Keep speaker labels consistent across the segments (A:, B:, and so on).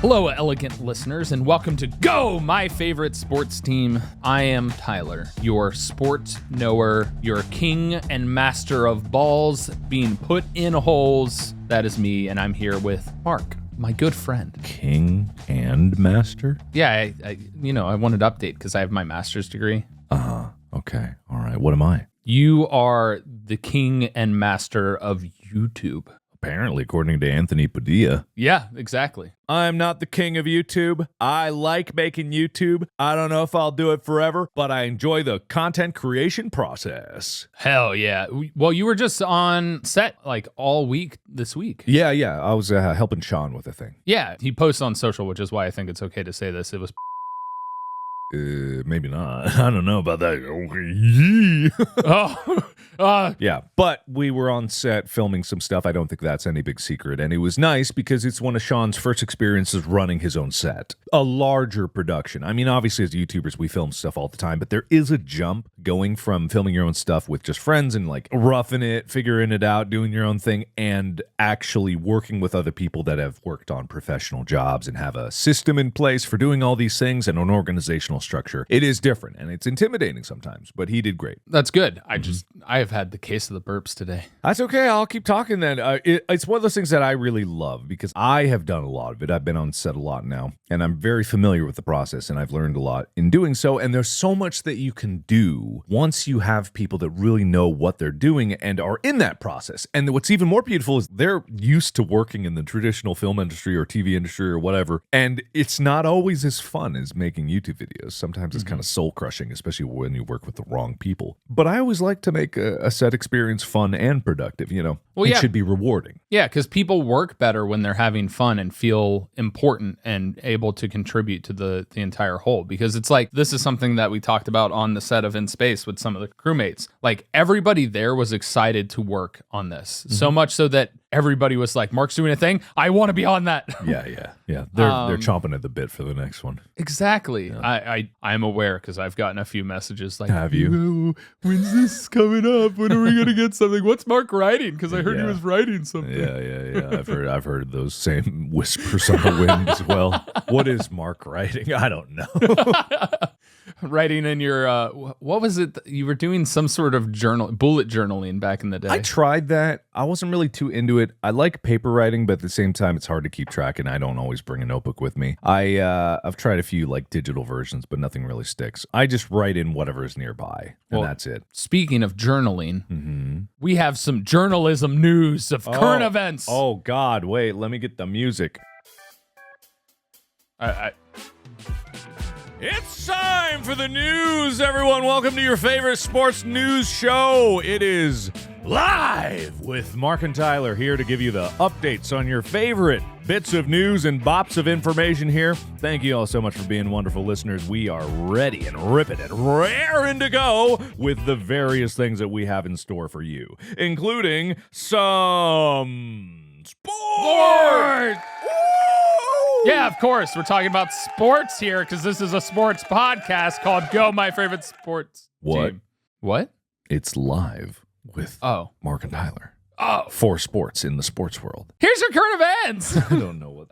A: Hello, elegant listeners, and welcome to Go, my favorite sports team. I am Tyler, your sports knower, your king and master of balls being put in holes. That is me, and I'm here with Mark, my good friend.
B: King and master?
A: Yeah, I wanted to update because I have my master's degree.
B: Okay. All right. What am I?
A: You are the king and master of YouTube.
B: Apparently, according to Anthony Padilla.
A: Yeah, exactly.
B: I'm not the king of YouTube. I like making YouTube. I don't know if I'll do it forever, but I enjoy the content creation process.
A: Hell yeah. Well, you were just on set like all week this week.
B: Yeah. I was helping Sean with a thing.
A: Yeah, he posts on social, which is why I think it's okay to say this. It was
B: Maybe not. I don't know about that. Yeah, but we were on set filming some stuff. I don't think that's any big secret. And it was nice because it's one of Sean's first experiences running his own set. A larger production. I mean, obviously, as YouTubers, we film stuff all the time, but there is a jump going from filming your own stuff with just friends and like roughing it, figuring it out, doing your own thing, and actually working with other people that have worked on professional jobs and have a system in place for doing all these things and an organizational structure. It is different and it's intimidating sometimes, but he did great.
A: That's good. I have had the case of the burps today.
B: That's okay. I'll keep talking then. It's one of those things that I really love because I have done a lot of it. I've been on set a lot now and I'm very familiar with the process and I've learned a lot in doing so. And there's so much that you can do once you have people that really know what they're doing and are in that process. And what's even more beautiful is they're used to working in the traditional film industry or TV industry or whatever. And it's not always as fun as making YouTube videos. Sometimes it's kind of soul crushing, especially when you work with the wrong people. But I always like to make a set experience fun and productive, you know.
A: Well,
B: it should be rewarding.
A: Yeah, because people work better when they're having fun and feel important and able to contribute to the entire whole. Because it's like, this is something that we talked about on the set of In Space with some of the crewmates. Like, everybody there was excited to work on this. So much so that everybody was like, Mark's doing a thing, I want to be on that.
B: Yeah. They're chomping at the bit for the next one.
A: Exactly. Yeah. I'm aware because I've gotten a few messages like,
B: have you?
A: When's this coming up? When are we going to get something? What's Mark writing? Because I heard he was writing something.
B: Yeah. I've heard those same whispers on the wind as well. What is Mark writing? I don't know.
A: Writing in your, what was it? You were doing some sort of bullet journaling back in the day.
B: I tried that. I wasn't really too into it. I like paper writing, but at the same time, it's hard to keep track, and I don't always bring a notebook with me. I've tried a few like digital versions, but nothing really sticks. I just write in whatever is nearby, and that's it.
A: Speaking of journaling, we have some journalism news of current events.
B: Oh, God. Wait, let me get the music. It's time for the news, everyone. Welcome to your favorite sports news show. It is Live with Mark and Tyler here to give you the updates on your favorite bits of news and bops of information here. Thank you all so much for being wonderful listeners. We are ready and ripping and raring to go with the various things that we have in store for you, including some sports.
A: Yeah, of course. We're talking about sports here because this is a sports podcast called Go, My Favorite Sports Team. What?
B: It's live with Mark and Tyler.
A: Oh.
B: For sports in the sports world.
A: Here's your current events.
B: I don't know what.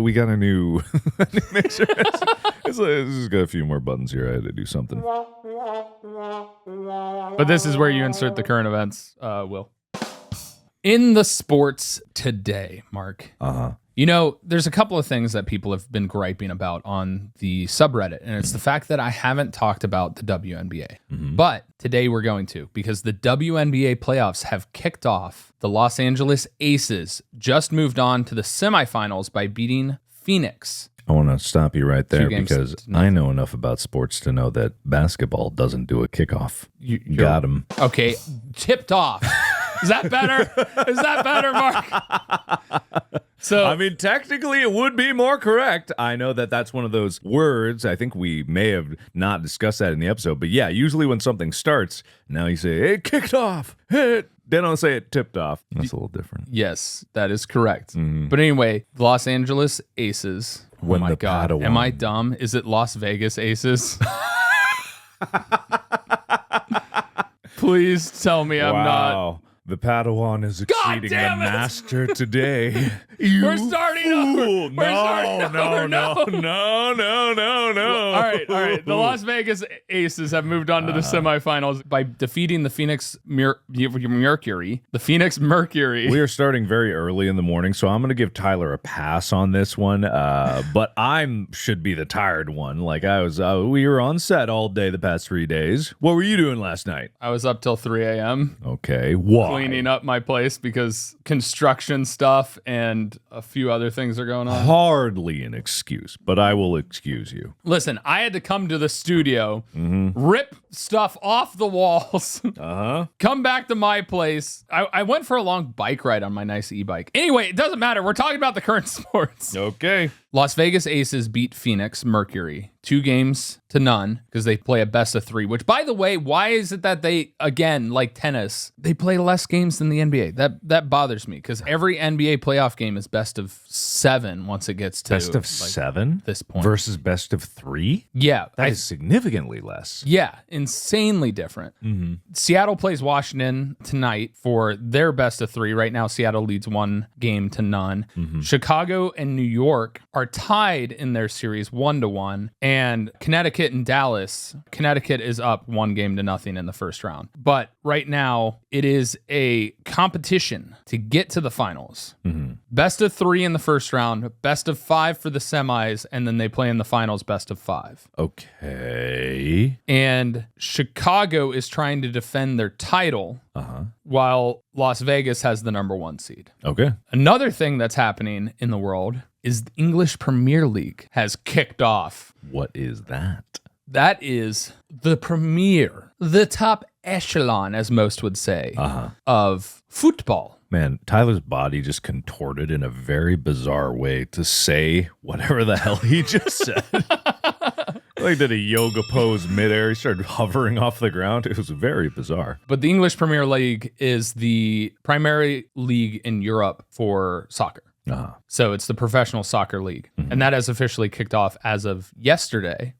B: we got a new. Make sure this has got a few more buttons here. I had to do something.
A: But this is where you insert the current events, Will. In the sports today, Mark. You know, there's a couple of things that people have been griping about on the subreddit, and it's the fact that I haven't talked about the WNBA. But today we're going to, because the WNBA playoffs have kicked off. The Los Angeles Aces just moved on to the semifinals by beating Phoenix.
B: I want to stop you right there because I know enough about sports to know that basketball doesn't do a kickoff. You got him.
A: Okay, tipped off. Is that better? Is that better, Mark? So,
B: I mean, technically it would be more correct. I know that that's one of those words. I think we may have not discussed that in the episode. But yeah, usually when something starts, now you say, it kicked off. Hit. Then I'll say it tipped off. That's a little different.
A: Yes, that is correct. But anyway, Los Angeles Aces.
B: When
A: oh my God. Padawan. Am I dumb? Is it Las Vegas Aces? Please tell me I'm not.
B: The Padawan is exceeding the master today.
A: We're starting over.
B: No.
A: All right. The Las Vegas Aces have moved on to the semifinals by defeating the Phoenix Mercury. The Phoenix Mercury.
B: We are starting very early in the morning, so I'm going to give Tyler a pass on this one. But should be the tired one. Like we were on set all day the past 3 days. What were you doing last night?
A: I was up till 3 a.m.
B: Okay, why?
A: Cleaning up my place because construction stuff and a few other things are going on.
B: Hardly an excuse, but I will excuse you.
A: Listen, I had to come to the studio, rip stuff off the walls, come back to my place. I went for a long bike ride on my nice e-bike. Anyway, it doesn't matter. We're talking about the current sports.
B: Okay.
A: Las Vegas Aces beat Phoenix Mercury 2-0 because they play a best of 3, which, by the way, why is it that they, again, like tennis, they play less games than the NBA? That bothers me because every NBA playoff game is best of 7 once it gets to
B: best of 7
A: this point
B: versus best of 3.
A: Yeah,
B: that is significantly less.
A: Yeah, insanely different. Seattle plays Washington tonight for their best of 3. Right now, Seattle leads 1-0. Chicago and New York are tied in their series 1-1, and Connecticut and Dallas. Connecticut is up 1-0 in the first round. But right now, it is a competition to get to the finals. Best of 3 in the first round, best of 5 for the semis, and then they play in the finals best of 5.
B: Okay.
A: And Chicago is trying to defend their title while Las Vegas has the number 1 seed.
B: Okay.
A: Another thing that's happening in the world is the English Premier League has kicked off.
B: What is that?
A: That is the premier, the top echelon, as most would say, of football.
B: Man, Tyler's body just contorted in a very bizarre way to say whatever the hell he just said. Like did a yoga pose midair. He started hovering off the ground. It was very bizarre.
A: But the English Premier League is the primary league in Europe for soccer. So it's the professional soccer league. And that has officially kicked off as of yesterday.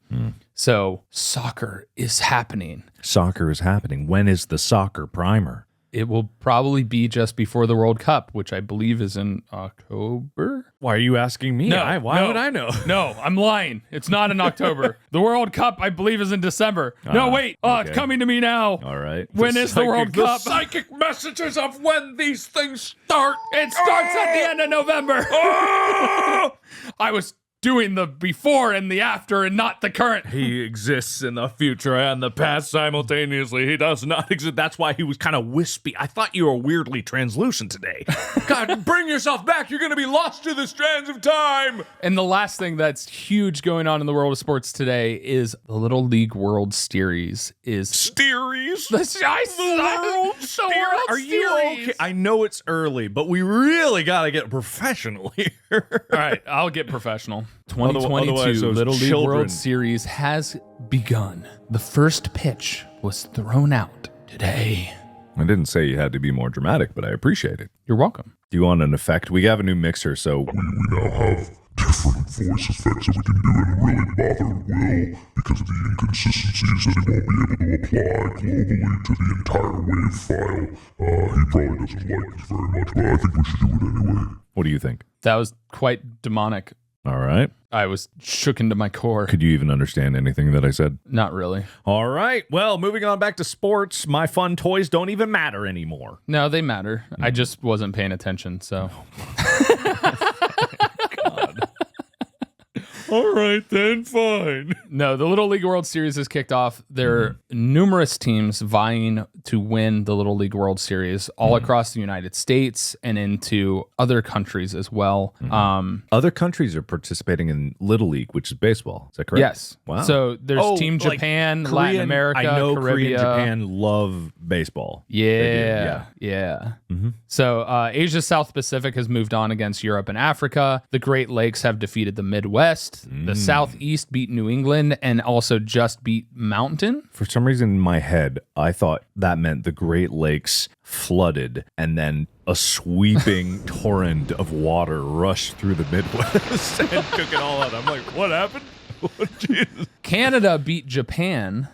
A: So soccer is happening.
B: Soccer is happening. When is the soccer primer?
A: It will probably be just before the World Cup, which I believe is in October.
B: Why are you asking me? Why would I know?
A: No, I'm lying. It's not in October. The World Cup, I believe, is in December. No, wait. Okay. It's coming to me now.
B: All right.
A: When is the World Cup?
B: The psychic messages of when these things start.
A: It starts at the end of November. I was doing the before and the after and not the current.
B: He exists in the future and the past simultaneously. He does not exist. That's why he was kind of wispy. I thought you were weirdly translucent today. God, bring yourself back. You're going to be lost to the strands of time.
A: And the last thing that's huge going on in the world of sports today is the Little League World Series is...
B: Series?
A: The World Series.
B: Are you okay? I know it's early, but we really got to get professional here.
A: All right, I'll get professional. 2022 Little League World Series has begun. The first pitch was thrown out today.
B: I didn't say you had to be more dramatic, but I appreciate it.
A: You're welcome.
B: Do you want an effect? We have a new mixer, so...
C: We now have different voice effects that we can do, and really bother Will because of the inconsistencies that he won't be able to apply globally to the entire WAV file. He probably doesn't like this very much, but I think we should do it anyway.
B: What do you think?
A: That was quite demonic.
B: All right.
A: I was shook into my core.
B: Could you even understand anything that I said?
A: Not really.
B: All right. Well, moving on back to sports. My fun toys don't even matter anymore.
A: No, they matter. I just wasn't paying attention, so.
B: God. All right, then, fine.
A: No, the Little League World Series has kicked off. There are numerous teams vying to win the Little League World Series all across the United States and into other countries as well.
B: Other countries are participating in Little League, which is baseball. Is that correct?
A: Yes.
B: Wow.
A: So there's Team Japan,
B: like
A: Latin America,
B: I know
A: Caribbean.
B: Korea and Japan love baseball.
A: Yeah. So Asia South Pacific has moved on against Europe and Africa. The Great Lakes have defeated the Midwest. The Southeast beat New England and also just beat Mountain.
B: For some reason in my head, I thought that meant the Great Lakes flooded and then a sweeping torrent of water rushed through the Midwest and took it all out. I'm like, what happened? Jesus.
A: Canada beat Japan.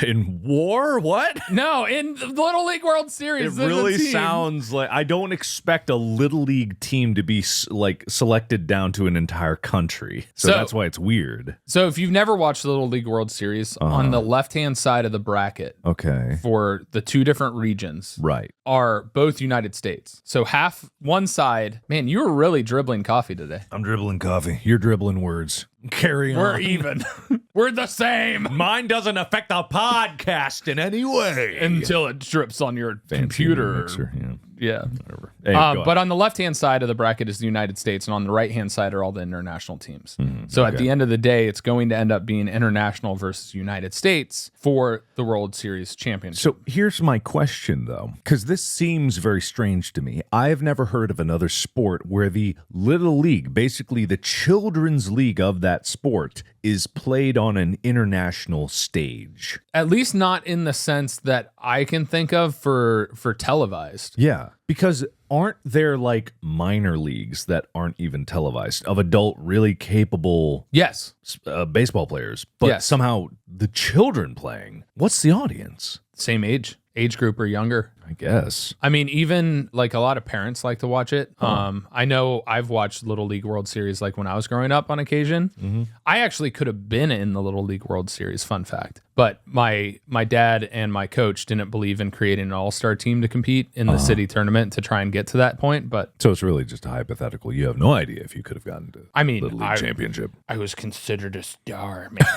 B: In war? What?
A: No, in the Little League World Series.
B: It really sounds like I don't expect a Little League team to be like selected down to an entire country. So that's why it's weird.
A: So if you've never watched the Little League World Series, on the left-hand side of the bracket for the two different regions are both United States. So one side, man, you were really dribbling coffee today.
B: I'm dribbling coffee. You're dribbling words. Carry on.
A: We're even. We're the same.
B: Mine doesn't affect the podcast in any way.
A: Until it drips on your computer.
B: Mixer,
A: yeah.
B: Whatever. Hey,
A: but on the left-hand side of the bracket is the United States, and on the right-hand side are all the international teams. So at the end of the day, it's going to end up being international versus United States for the World Series championship.
B: So here's my question, though, because this seems very strange to me. I've never heard of another sport where the Little League, basically the children's league of that sport, is played on an international stage.
A: At least not in the sense that I can think of for televised.
B: Yeah, because aren't there like minor leagues that aren't even televised of adult, really capable baseball players, but somehow the children playing? What's the audience?
A: Same age group or younger.
B: I guess.
A: I mean, even like a lot of parents like to watch it. I know I've watched Little League World Series like when I was growing up on occasion. I actually could have been in the Little League World Series, fun fact. But my dad and my coach didn't believe in creating an all-star team to compete in the city tournament to try and get to that point. But
B: so it's really just a hypothetical. You have no idea if you could have gotten to Little League championship.
A: I was considered a star, man.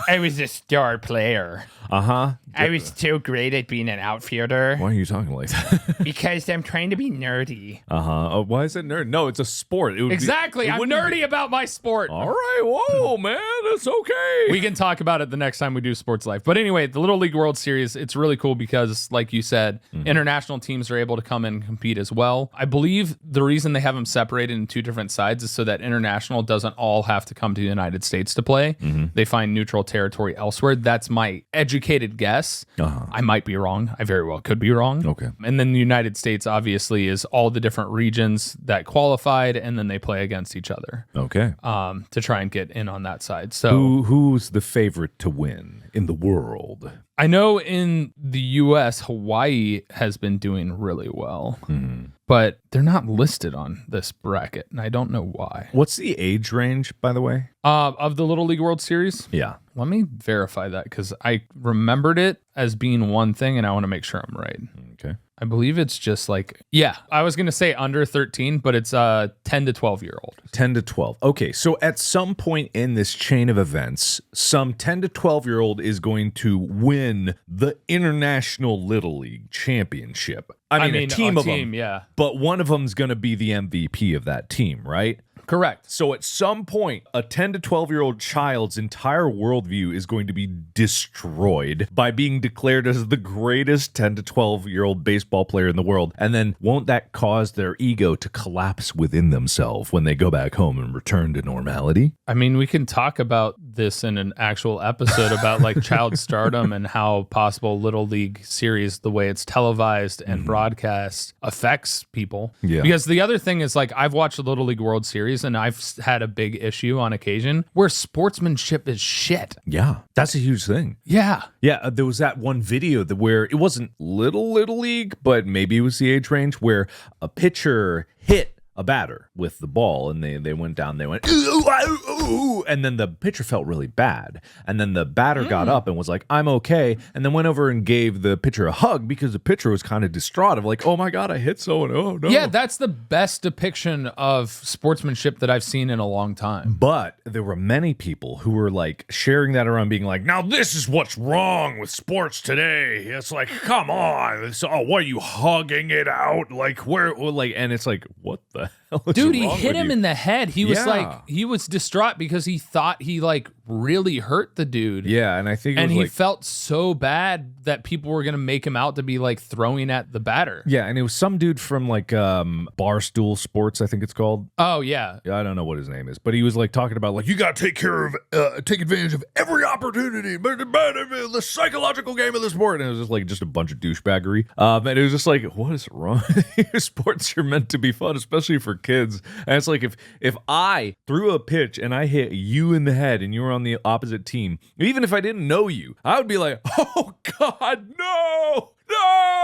A: I was a star player. I was so great at being an outfielder.
B: Why are you talking like that?
A: Because I'm trying to be nerdy.
B: Why is it nerd? No, it's a sport.
A: Exactly. I'm nerdy about my sport.
B: All right. Whoa, man. That's okay.
A: We can talk about it the next time we do Sports Life. But anyway, the Little League World Series, it's really cool because, like you said, international teams are able to come in and compete as well. I believe the reason they have them separated in two different sides is so that international doesn't all have to come to the United States to play. They find neutral territory elsewhere. That's my educated guess. I might be wrong. I very well could be wrong.
B: Okay.
A: And then the United States obviously is all the different regions that qualified, and then they play against each other.
B: Okay.
A: To try and get in on that side. So
B: who's the favorite to win in the world?
A: I know in the U.S., Hawaii has been doing really well, but they're not listed on this bracket, and I don't know why.
B: What's the age range, by the way?
A: Of the Little League World Series?
B: Yeah.
A: Let me verify that because I remembered it as being one thing, and I want to make sure I'm right.
B: Okay.
A: I believe it's just like, I was going to say under 13, but it's 10 to 12-year-old.
B: 10 to 12. Okay, so at some point in this chain of events, some 10 to 12-year-old is going to win the International Little League Championship. I mean a team of them.
A: Yeah.
B: But one of them's going to be the MVP of that team, right?
A: Correct.
B: So at some point, a 10 to 12-year-old child's entire worldview is going to be destroyed by being declared as the greatest 10 to 12-year-old baseball player in the world. And then won't that cause their ego to collapse within themselves when they go back home and return to normality?
A: I mean, we can talk about this in an actual episode about like child stardom and how possible Little League series, the way it's televised and broadcast, affects people.
B: Yeah.
A: Because the other thing is like I've watched the Little League World Series and I've had a big issue on occasion where sportsmanship is shit.
B: Yeah, that's a huge thing.
A: Yeah.
B: Yeah, there was that one video where it wasn't Little League, but maybe it was the age range where a pitcher hit a batter with the ball and they went down, they went, ooh, ooh, ooh, and then the pitcher felt really bad. And then the batter got up and was like, I'm okay. And then went over and gave the pitcher a hug because the pitcher was kind of distraught of like, oh my God, I hit someone. Oh no.
A: Yeah, that's the best depiction of sportsmanship that I've seen in a long time.
B: But there were many people who were like sharing that around being like, now this is what's wrong with sports today. It's like, come on. What are you hugging it out? Like where, like, and it's like, what the hell is
A: Dude, he
B: wrong
A: hit
B: with
A: him
B: you?
A: in the head. He was like, he was distraught because he thought he like really hurt the dude.
B: Yeah, and I think it
A: and
B: was
A: he
B: like,
A: felt so bad that people were gonna make him out to be like throwing at the batter.
B: yeah, and it was some dude from like Barstool Sports, I think it's called.
A: Oh yeah.
B: I don't know what his name is, but he was like talking about like you got to take advantage of every opportunity, but the psychological game of the sport, and it was just a bunch of douchebaggery. And it was just like, what is wrong? Sports are meant to be fun, especially for kids. And it's like if I threw a pitch and I hit you in the head and you were on the opposite team, even if I didn't know you, I would be like, oh God, no.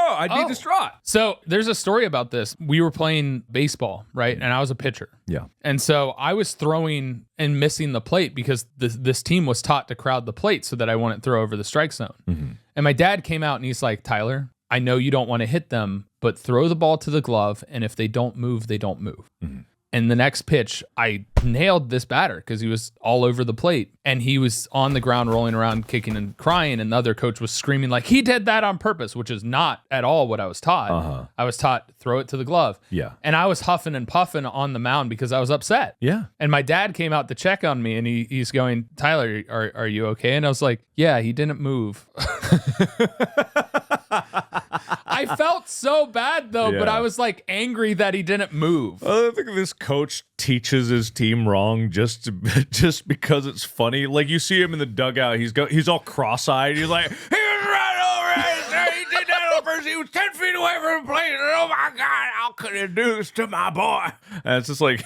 B: I'd be distraught.
A: So there's a story about this. We were playing baseball, right? And I was a pitcher.
B: Yeah.
A: And so I was throwing and missing the plate because this team was taught to crowd the plate so that I wouldn't throw over the strike zone. Mm-hmm. And my dad came out and he's like, Tyler, I know you don't want to hit them, but throw the ball to the glove. And if they don't move, they don't move. Mm-hmm. And the next pitch, I nailed this batter because he was all over the plate. And he was on the ground rolling around, kicking and crying. And the other coach was screaming like, he did that on purpose, which is not at all what I was taught. Uh-huh. I was taught, throw it to the glove.
B: Yeah.
A: And I was huffing and puffing on the mound because I was upset.
B: Yeah.
A: And my dad came out to check on me and he's going, Tyler, are you okay? And I was like, yeah, he didn't move. I felt so bad though, but I was like angry that he didn't move.
B: I think this coach teaches his team wrong just because it's funny. Like you see him in the dugout, he's all cross-eyed. He's like, he was right over it. He did that on first. He was 10 feet away from the plate. And oh my God, how could he do this to my boy? And it's just like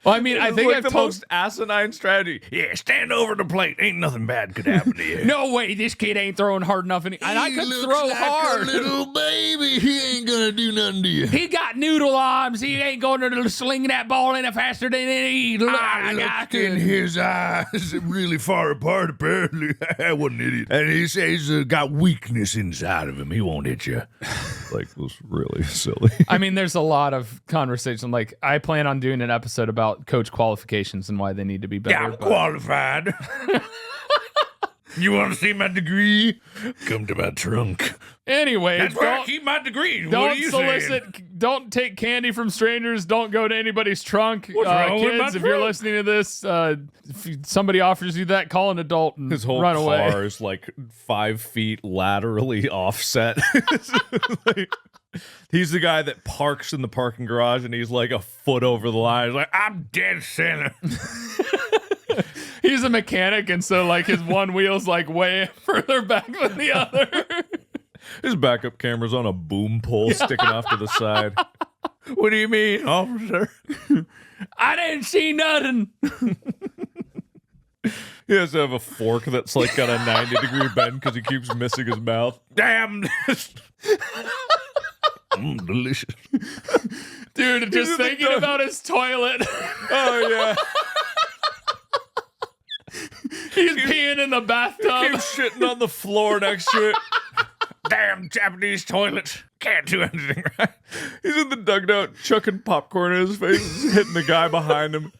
A: well, I mean, I think
B: like
A: I've
B: the most asinine strategy. Yeah, stand over the plate. Ain't nothing bad could happen to you.
A: No way, this kid ain't throwing hard enough. And I could throw like hard.
C: A little baby, he ain't gonna do nothing to you.
A: He got noodle arms. He ain't going to sling that ball any faster than he.
C: I looked in his eyes really far apart, apparently. I was an idiot. And he says he's got weakness inside of him. He won't hit you.
B: Like, it was really silly.
A: I mean, there's a lot of conversation. Like, I plan on doing an episode about coach qualifications and why they need to be better.
C: Yeah, I'm qualified. You want to see my degree? Come to my trunk.
A: Anyway,
C: that's where I keep my degree. What
A: Don't
C: are you
A: solicit.
C: saying?
A: Don't take candy from strangers. Don't go to anybody's trunk.
C: What's wrong with my
A: kids, if you're
C: trunk?
A: listening to this, if somebody offers you that, call an adult and
B: His whole
A: run
B: car
A: away.
B: is like 5 feet laterally offset. Like, he's the guy that parks in the parking garage and he's like a foot over the line. He's like, I'm dead center.
A: He's a mechanic, and so like his one wheel's like way further back than the other.
B: His backup camera's on a boom pole sticking off to the side. What do you mean, officer?
A: I didn't see nothing.
B: He has to have a fork that's like got a 90-degree bend because he keeps missing his mouth.
C: Damn. Delicious.
A: Dude, just thinking about his toilet.
B: Oh, yeah.
A: He's peeing in the bathtub.
B: Keeps shitting on the floor next to it.
C: Damn Japanese toilets. Can't do anything right.
B: He's in the dugout chucking popcorn in his face, hitting the guy behind him.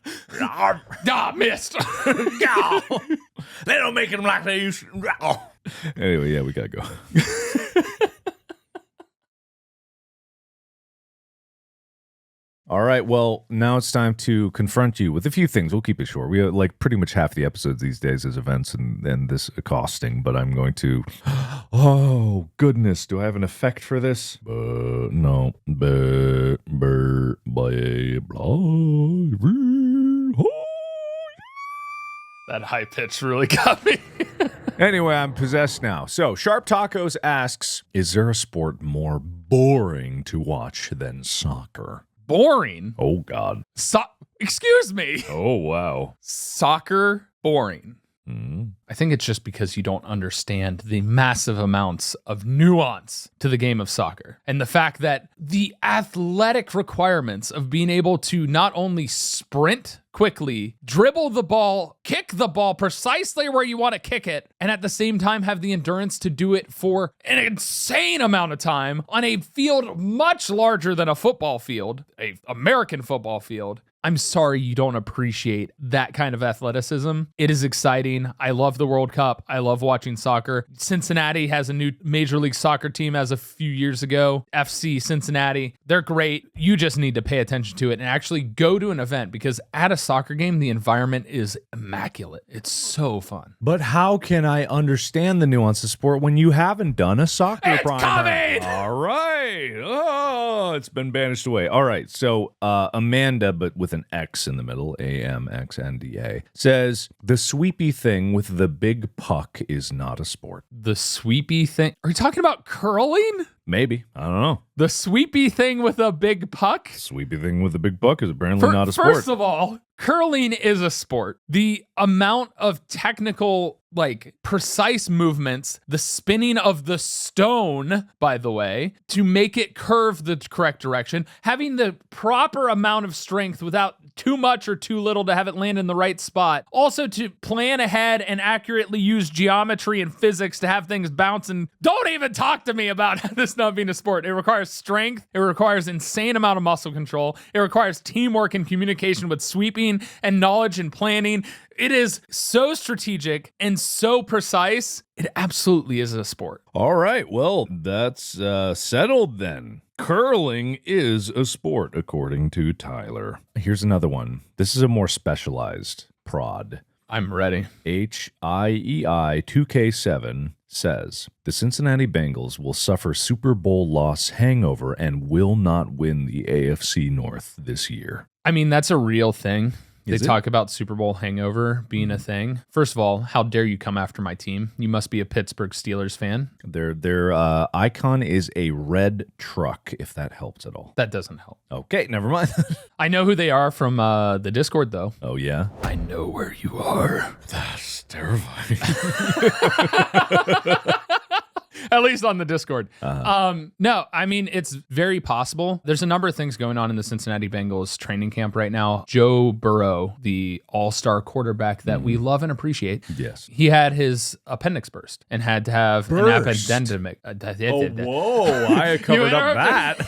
A: Missed.
C: They don't make them like they used to.
B: Anyway, yeah, we gotta go. All right, well, now it's time to confront you with a few things. We'll keep it short. We have like pretty much half the episodes these days as events and this accosting, but I'm going to... Oh, goodness. Do I have an effect for this? No.
A: That high pitch really got me.
B: Anyway, I'm possessed now. So, Sharp Tacos asks, is there a sport more boring to watch than soccer?
A: Boring?
B: Oh, God.
A: Excuse me.
B: Oh, wow.
A: Soccer boring.
B: Mm-hmm.
A: I think it's just because you don't understand the massive amounts of nuance to the game of soccer. And the fact that the athletic requirements of being able to not only sprint quickly, dribble the ball, kick the ball precisely where you want to kick it, and at the same time have the endurance to do it for an insane amount of time on a field much larger than a football field, an American football field. I'm sorry you don't appreciate that kind of athleticism. It is exciting. I love the World Cup. I love watching soccer. Cincinnati has a new Major League Soccer team as a few years ago. FC Cincinnati. They're great. You just need to pay attention to it and actually go to an event, because at a soccer game, the environment is immaculate. It's so fun.
B: But how can I understand the nuance of sport when you haven't done a soccer primer?
A: Coming!
B: All right. Oh, it's been banished away. All right. So Amanda, but with with an X in the middle, AMXNDA, says, the sweepy thing with the big puck is not a sport.
A: The sweepy thing? Are you talking about curling?
B: Maybe. I don't know.
A: The sweepy thing with a big puck?
B: Sweepy thing with the big puck is apparently not a sport.
A: First of all, curling is a sport. The amount of technical, precise movements, the spinning of the stone, by the way, to make it curve the correct direction, having the proper amount of strength without too much or too little to have it land in the right spot. Also to plan ahead and accurately use geometry and physics to have things bounce. And don't even talk to me about this not being a sport. It requires strength. It requires insane amount of muscle control. It requires teamwork and communication with sweeping and knowledge and planning. It is so strategic and so precise. It absolutely is a sport.
B: All right. Well, that's settled then. Curling is a sport, according to Tyler. Here's another one. This is a more specialized prod.
A: I'm ready.
B: HIEI 2K7 says, the Cincinnati Bengals will suffer Super Bowl loss hangover and will not win the AFC North this year.
A: I mean, that's a real thing. They
B: Is it?
A: talk about Super Bowl hangover being a thing. First of all, how dare you come after my team? You must be a Pittsburgh Steelers fan.
B: Their icon is a red truck, if that helps at all.
A: That doesn't help.
B: Okay, never mind.
A: I know who they are from the Discord, though.
B: Oh, yeah?
A: I know where you are.
B: That's terrifying.
A: At least on the Discord. No, I mean, it's very possible. There's a number of things going on in the Cincinnati Bengals training camp right now. Joe Burrow, the all-star quarterback that we love and appreciate.
B: Yes.
A: He had his appendix burst and had to have an appendectomy.
B: Whoa, I covered up that.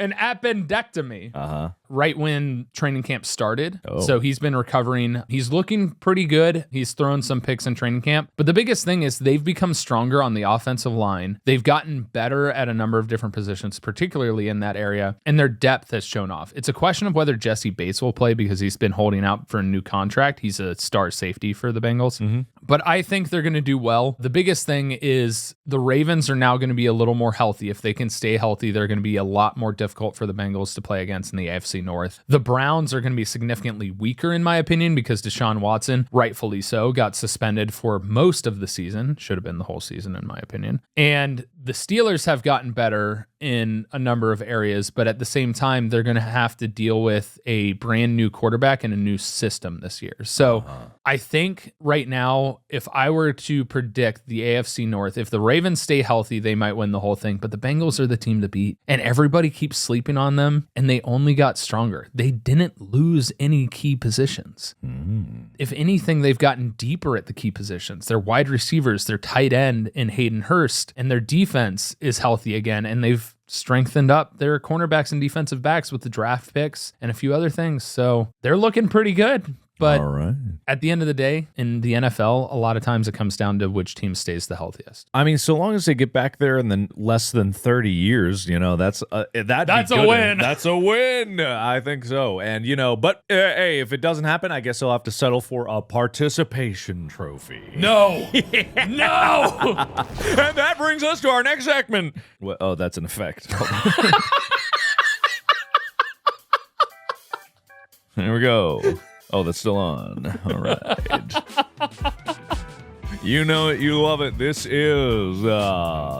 A: An appendectomy. Right when training camp started.
B: Oh.
A: So he's been recovering. He's looking pretty good. He's thrown some picks in training camp. But the biggest thing is they've become stronger on the offensive line. They've gotten better at a number of different positions, particularly in that area. And their depth has shown off. It's a question of whether Jesse Bates will play because he's been holding out for a new contract. He's a star safety for the Bengals. But I think they're going to do well. The biggest thing is the Ravens are now going to be a little more healthy. If they can stay healthy, they're going to be a lot more difficult for the Bengals to play against in the AFC North. The Browns are going to be significantly weaker, in my opinion, because Deshaun Watson, rightfully so, got suspended for most of the season. Should have been the whole season, in my opinion. And the Steelers have gotten better in a number of areas, but at the same time, they're going to have to deal with a brand new quarterback and a new system this year. So I think right now, if I were to predict the AFC North, if the Ravens stay healthy, they might win the whole thing, but the Bengals are the team to beat, and everybody keeps sleeping on them, and they only got stronger. They didn't lose any key positions. If anything, they've gotten deeper at the key positions. Their wide receivers, their tight end in Hayden Hurst, and their defense is healthy again, and they've strengthened up their cornerbacks and defensive backs with the draft picks and a few other things. So they're looking pretty good. But
B: All right.
A: at the end of the day, in the NFL, a lot of times it comes down to which team stays the healthiest.
B: I mean, so long as they get back there in the less than 30 years, that's
A: a win.
B: That's a win. I think so. And, but hey, if it doesn't happen, I guess I'll have to settle for a participation trophy.
A: No. No.
B: And that brings us to our next segment. Well, oh, that's an effect. Here we go. Oh, that's still on. All right. You know it, you love it. This is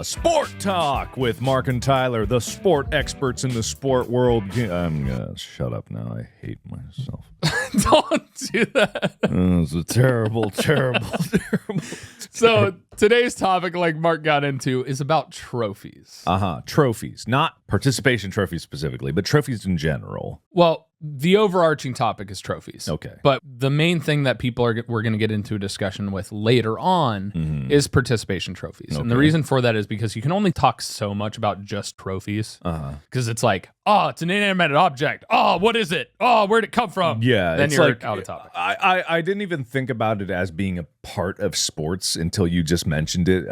B: Sport Talk with Mark and Tyler, the sport experts in the sport world. I'm gonna shut up now. I hate myself.
A: Don't do that.
B: It's a terrible, terrible, terrible.
A: So today's topic, like Mark got into, is about trophies.
B: Trophies, not participation trophies specifically, but trophies in general.
A: Well, the overarching topic is trophies.
B: Okay.
A: But the main thing that we're going to get into a discussion with later on is participation trophies. And the reason for that is because you can only talk so much about just trophies. Because it's like, oh, it's an inanimate object. Oh, what is it? Oh, where'd it come from?
B: Yeah.
A: Then
B: it's
A: you're
B: like,
A: out of topic.
B: I didn't even think about it as being a part of sports until you just mentioned it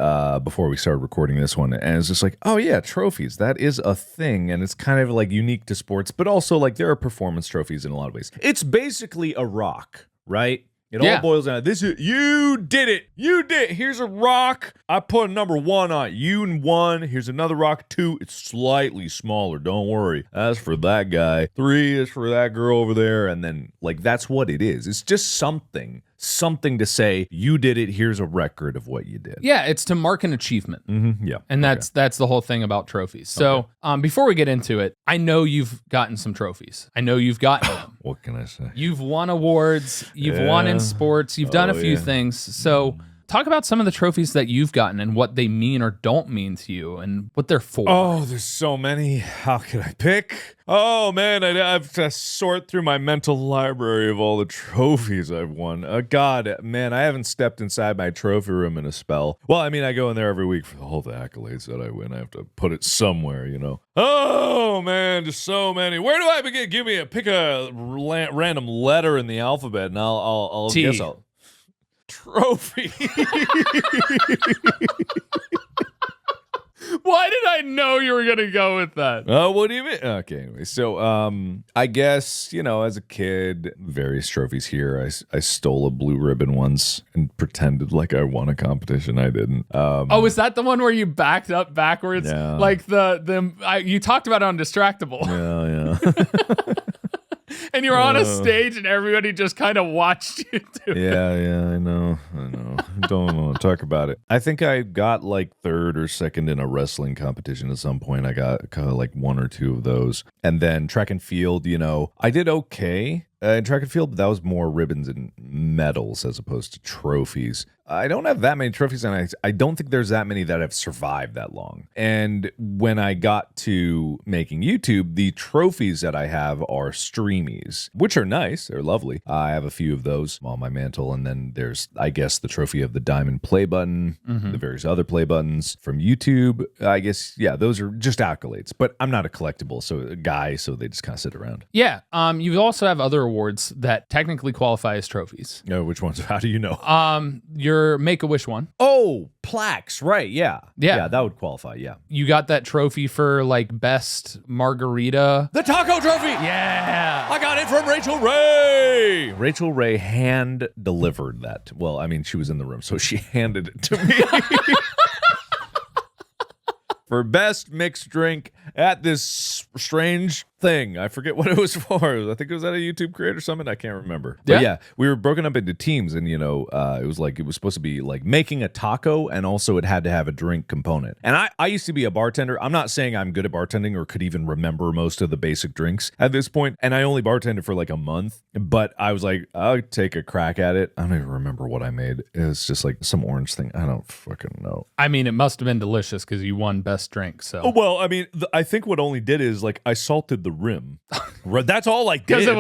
B: before we started recording this one. And it's just like, oh yeah, trophies. That is a thing. And it's kind of like unique to sports, but also like there are performance trophies in a lot of ways. It's basically a rock, right? It all boils down to this. You did it. You did. Here's a rock. I put a number 1 on it. You won. Here's another rock, 2. It's slightly smaller. Don't worry. That's for that guy. 3 is for that girl over there. And then, like, that's what it is. It's just something to say, you did it. Here's a record of what you did.
A: Yeah, it's to mark an achievement.
B: Yeah.
A: And that's the whole thing about trophies. So before we get into it, I know you've gotten some trophies. I know you've gotten them.
B: What can I say?
A: You've won awards. You've won in sports. You've done a few things. So talk about some of the trophies that you've gotten and what they mean or don't mean to you and what they're for.
B: Oh, there's so many. How can I pick? Oh, man, I have to sort through my mental library of all the trophies I've won. God, man, I haven't stepped inside my trophy room in a spell. Well, I mean, I go in there every week for all the accolades that I win. I have to put it somewhere, you know. Oh, man, just so many. Where do I begin? Pick a random letter in the alphabet, and I'll
A: T.
B: guess I'll... Trophy.
A: Why did I know you were going to go with that?
B: Oh, what do you mean? Okay, anyway, so I guess, you know, as a kid, various trophies here. I stole a blue ribbon once and pretended like I won a competition. I didn't.
A: Oh, is that the one where you backed up backwards?
B: Yeah.
A: Like you talked about it on Distractable.
B: Yeah.
A: And you were on a stage and everybody just kind of watched you do it.
B: Yeah, I know. Don't want to talk about it. I think I got like 3rd or 2nd in a wrestling competition at some point. I got kind of like 1 or 2 of those. And then track and field, you know, I did okay. In track and field, but that was more ribbons and medals as opposed to trophies. I don't have that many trophies, and I don't think there's that many that have survived that long. And when I got to making YouTube, the trophies that I have are streamies, which are nice. They're lovely. I have a few of those on my mantle, and then there's, I guess, the trophy of the diamond play button, the various other play buttons from YouTube. I guess, yeah, those are just accolades, but I'm not a collectible guy, so they just kind of sit around.
A: Yeah. You also have other awards that technically qualify as trophies.
B: No, which ones? How do you know?
A: Your Make-A-Wish one.
B: Oh, plaques, right? Yeah,
A: Yeah.
B: that would qualify. Yeah,
A: You got that trophy for like best margarita.
B: the taco trophy.
A: Yeah.
B: I got it from Rachel Ray. Rachel Ray hand delivered that. Well, I mean, she was in the room, so she handed it to me. For best mixed drink at this strange thing. I forget what it was for. I think it was at a YouTube Creator Summit. I can't remember. But yeah, we were broken up into teams, and, you know, it was supposed to be like making a taco, and also it had to have a drink component. And I used to be a bartender. I'm not saying I'm good at bartending or could even remember most of the basic drinks at this point, and I only bartended for like a month, but I was like, I'll take a crack at it. I don't even remember what I made. It was just like some orange thing. I don't fucking know.
A: I mean, it must have been delicious because you won best drink. So.
B: Oh, well, I mean, I think what only did is like I salted the rim. That's all I did.
A: Because it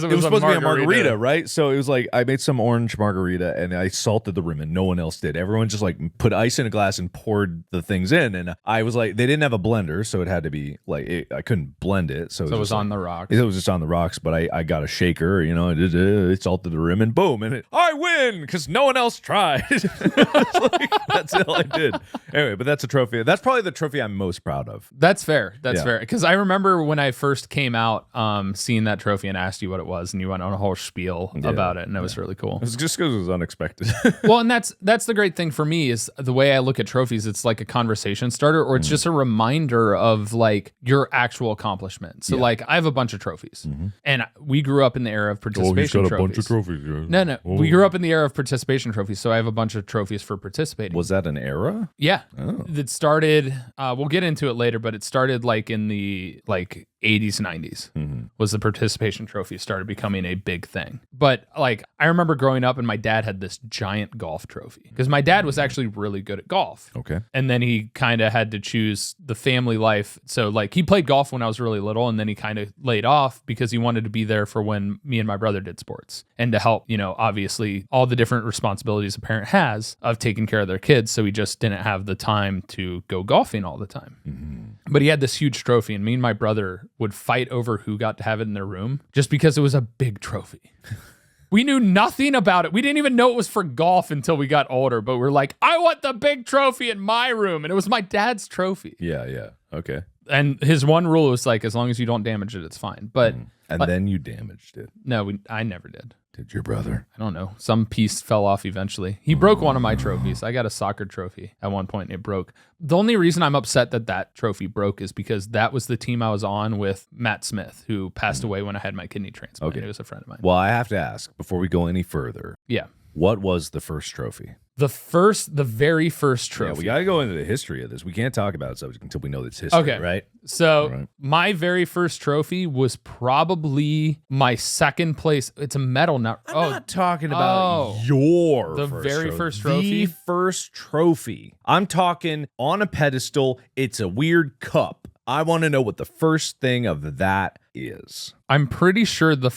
A: was
B: supposed to be a margarita, right? So it was like I made some orange margarita and I salted the rim, and no one else did. Everyone just like put ice in a glass and poured the things in, and I was like, they didn't have a blender, so it had to be like I couldn't blend it, so it was
A: on the rocks.
B: It was just on the rocks, but I got a shaker, you know, it salted the rim, and boom, and I win because no one else tried. Like, that's all I did. Anyway, but that's a trophy. That's probably the trophy I'm most proud of.
A: That's fair. That's fair. Because I remember when I first came out, seeing that trophy and asked you what it was, and you went on a whole spiel about it, and it was really cool.
B: It was just because it was unexpected.
A: Well, and that's the great thing for me is the way I look at trophies. It's like a conversation starter, or it's just a reminder of like your actual accomplishment. So like I have a bunch of trophies, and we grew up in the era of participation trophies.
B: Bunch of trophies. Yeah.
A: No, we grew up in the era of participation trophies, so I have a bunch of trophies for participating.
B: Was that an era?
A: Yeah. It started, we'll get into it later, but it started like in the like 80s, 90s was the participation trophy started becoming a big thing. But like, I remember growing up and my dad had this giant golf trophy because my dad was actually really good at golf.
B: Okay.
A: And then he kind of had to choose the family life. So like he played golf when I was really little, and then he kind of laid off because he wanted to be there for when me and my brother did sports and to help, you know, obviously all the different responsibilities a parent has of taking care of their kids. So he just didn't have the time to go golfing all the time. But he had this huge trophy, and me and my brother would fight over who got to have it in their room just because it was a big trophy. We knew nothing about it. We didn't even know it was for golf until we got older, but we're like, I want the big trophy in my room. And it was my dad's trophy.
B: Yeah. Okay.
A: And his one rule was like, as long as you don't damage it, it's fine. But
B: then you damaged it.
A: No, I never did.
B: Did your brother?
A: I don't know. Some piece fell off eventually. He broke one of my trophies. I got a soccer trophy at one point and it broke. The only reason I'm upset that trophy broke is because that was the team I was on with Matt Smith, who passed away when I had my kidney transplant.
B: Okay.
A: He was a friend of mine.
B: Well, I have to ask before we go any further.
A: Yeah.
B: What was the first trophy?
A: The very first trophy.
B: Yeah, we got to go into the history of this. We can't talk about it subject until we know its history,
A: Okay.
B: right?
A: So my very first trophy was probably my second place. It's a medal now.
B: I'm not talking about your
A: the very first trophy.
B: The first trophy. I'm talking on a pedestal. It's a weird cup. I want to know what the first thing of that is.
A: I'm pretty sure the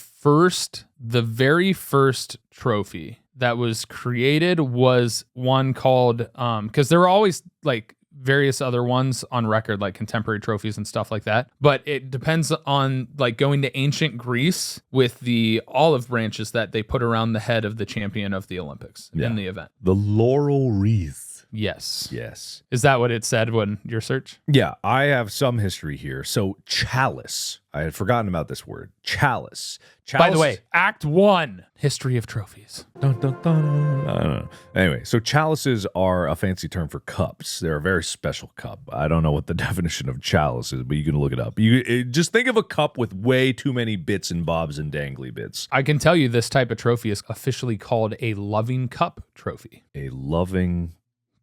A: very first trophy that was created was one called, because there were always like various other ones on record, like contemporary trophies and stuff like that. But it depends on like going to ancient Greece with the olive branches that they put around the head of the champion of the Olympics in the event.
B: The laurel wreath.
A: Yes.
B: Yes.
A: Is that what it said when your search?
B: Yeah, I have some history here. So chalice. I had forgotten about this word. Chalice.
A: By the way, Act 1, History of Trophies.
B: Dun, dun, dun. I don't know. Anyway, so chalices are a fancy term for cups. They're a very special cup. I don't know what the definition of chalice is, but you can look it up. Just think of a cup with way too many bits and bobs and dangly bits.
A: I can tell you this type of trophy is officially called a loving cup trophy.
B: A loving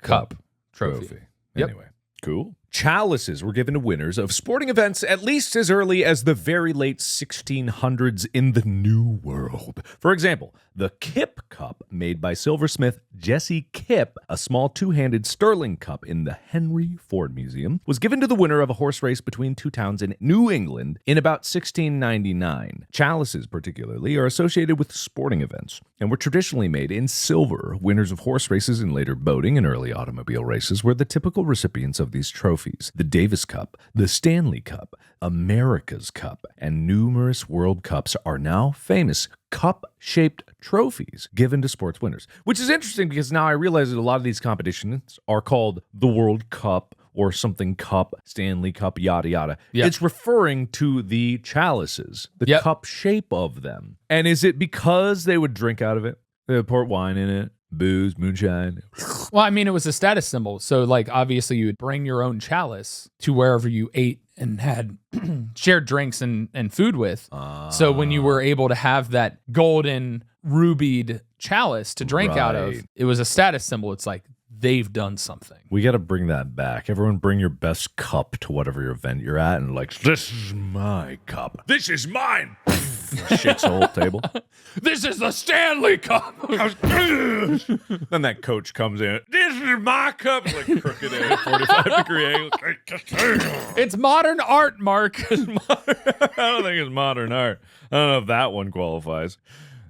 A: cup trophy. Yep.
B: Anyway, cool. Chalices were given to winners of sporting events at least as early as the very late 1600s in the New World. For example, the Kip Cup, made by silversmith Jesse Kip, a small two-handed sterling cup in the Henry Ford Museum, was given to the winner of a horse race between two towns in New England in about 1699. Chalices, particularly, are associated with sporting events and were traditionally made in silver. Winners of horse races and later boating and early automobile races were the typical recipients of these trophies. The Davis Cup, the Stanley Cup, America's Cup, and numerous World Cups are now famous cup-shaped trophies given to sports winners, which is interesting because now I realize that a lot of these competitions are called the World Cup or something cup, Stanley Cup, yada, yada.
A: Yep.
B: It's referring to the chalices, the cup shape of them. And is it because they would drink out of it? They would pour wine in it? Booze, moonshine.
A: Well, I mean, it was a status symbol. So, like, obviously, you would bring your own chalice to wherever you ate and had shared drinks and food with. So when you were able to have that golden rubied chalice to drink out of, it was a status symbol. It's like, they've done something.
B: We got to bring that back. Everyone bring your best cup to whatever event you're at and like, this is my cup. This is mine. Shits the whole table.
A: This is the Stanley Cup.
B: Then that coach comes in. This is my cup. Like crooked at a 45-degree angle.
A: It's modern art, Mark.
B: I don't think it's modern art. I don't know if that one qualifies.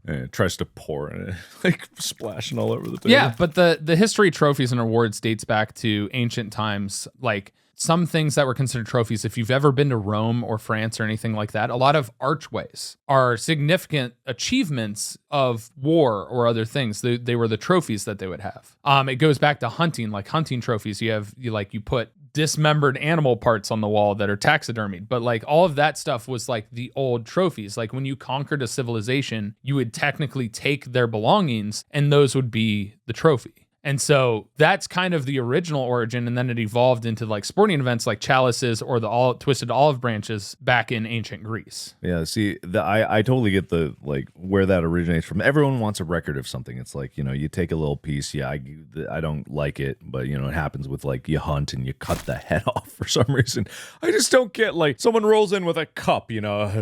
B: And it tries to pour in it, like splashing all over the table.
A: Yeah, but the history of trophies and awards dates back to ancient times. Like some things that were considered trophies, if you've ever been to Rome or France or anything like that, a lot of archways are significant achievements of war or other things. They were the trophies that they would have. It goes back to hunting, like hunting trophies. You put dismembered animal parts on the wall that are taxidermied, but like all of that stuff was like the old trophies. Like when you conquered a civilization, you would technically take their belongings and those would be the trophy. And so that's kind of the original origin, and then it evolved into like sporting events like chalices or the twisted olive branches back in ancient Greece.
B: Yeah, see, I totally get the like where that originates from. Everyone wants a record of something. It's like, you take a little piece. Yeah, I don't like it, but it happens with like you hunt and you cut the head off for some reason. I just don't get like someone rolls in with a cup,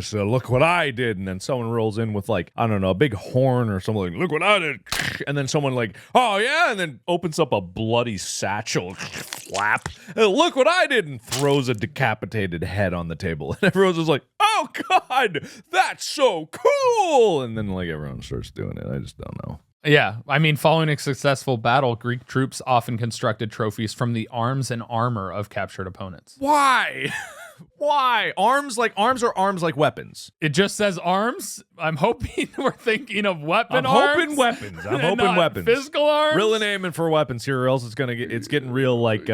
B: so look what I did, and then someone rolls in with like, I don't know, a big horn or something. Like, look what I did, and then someone like, oh yeah, and then opens up a bloody satchel, flap. Look what I did, and throws a decapitated head on the table. And everyone's just like, oh God, that's so cool. And then like everyone starts doing it. I just don't know.
A: Yeah, I mean, following a successful battle, Greek troops often constructed trophies from the arms and armor of captured opponents.
B: Why? Why? Arms are arms like weapons.
A: It just says arms. I'm hoping we're thinking of
B: I'm
A: arms.
B: hoping weapons. I'm
A: and
B: hoping
A: not
B: weapons.
A: Physical arms.
B: Really aiming for weapons here, or else it's getting real like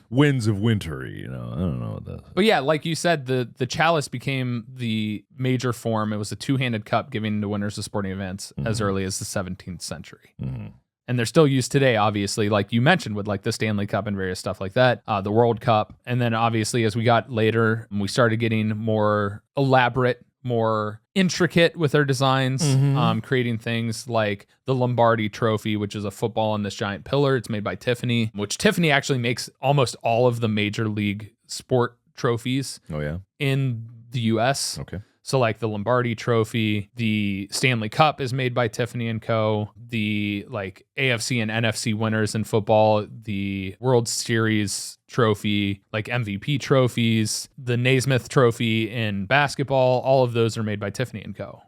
B: Winds of Winter. You know, I don't know what that.
A: But yeah, like you said, the chalice became the major form. It was a two-handed cup given to winners of sporting events as early as the 17th century. And they're still used today, obviously, like you mentioned, with like the Stanley Cup and various stuff like that, the World Cup. And then obviously as we got later, we started getting more elaborate, more intricate with their designs, creating things like the Lombardi Trophy, which is a football on this giant pillar. It's made by Tiffany, which Tiffany actually makes almost all of the major league sport trophies in the U.S.
B: Okay.
A: So like the Lombardi Trophy, the Stanley Cup is made by Tiffany & Co. The like AFC and NFC winners in football, the World Series trophy, like MVP trophies, the Naismith Trophy in basketball, all of those are made by Tiffany & Co.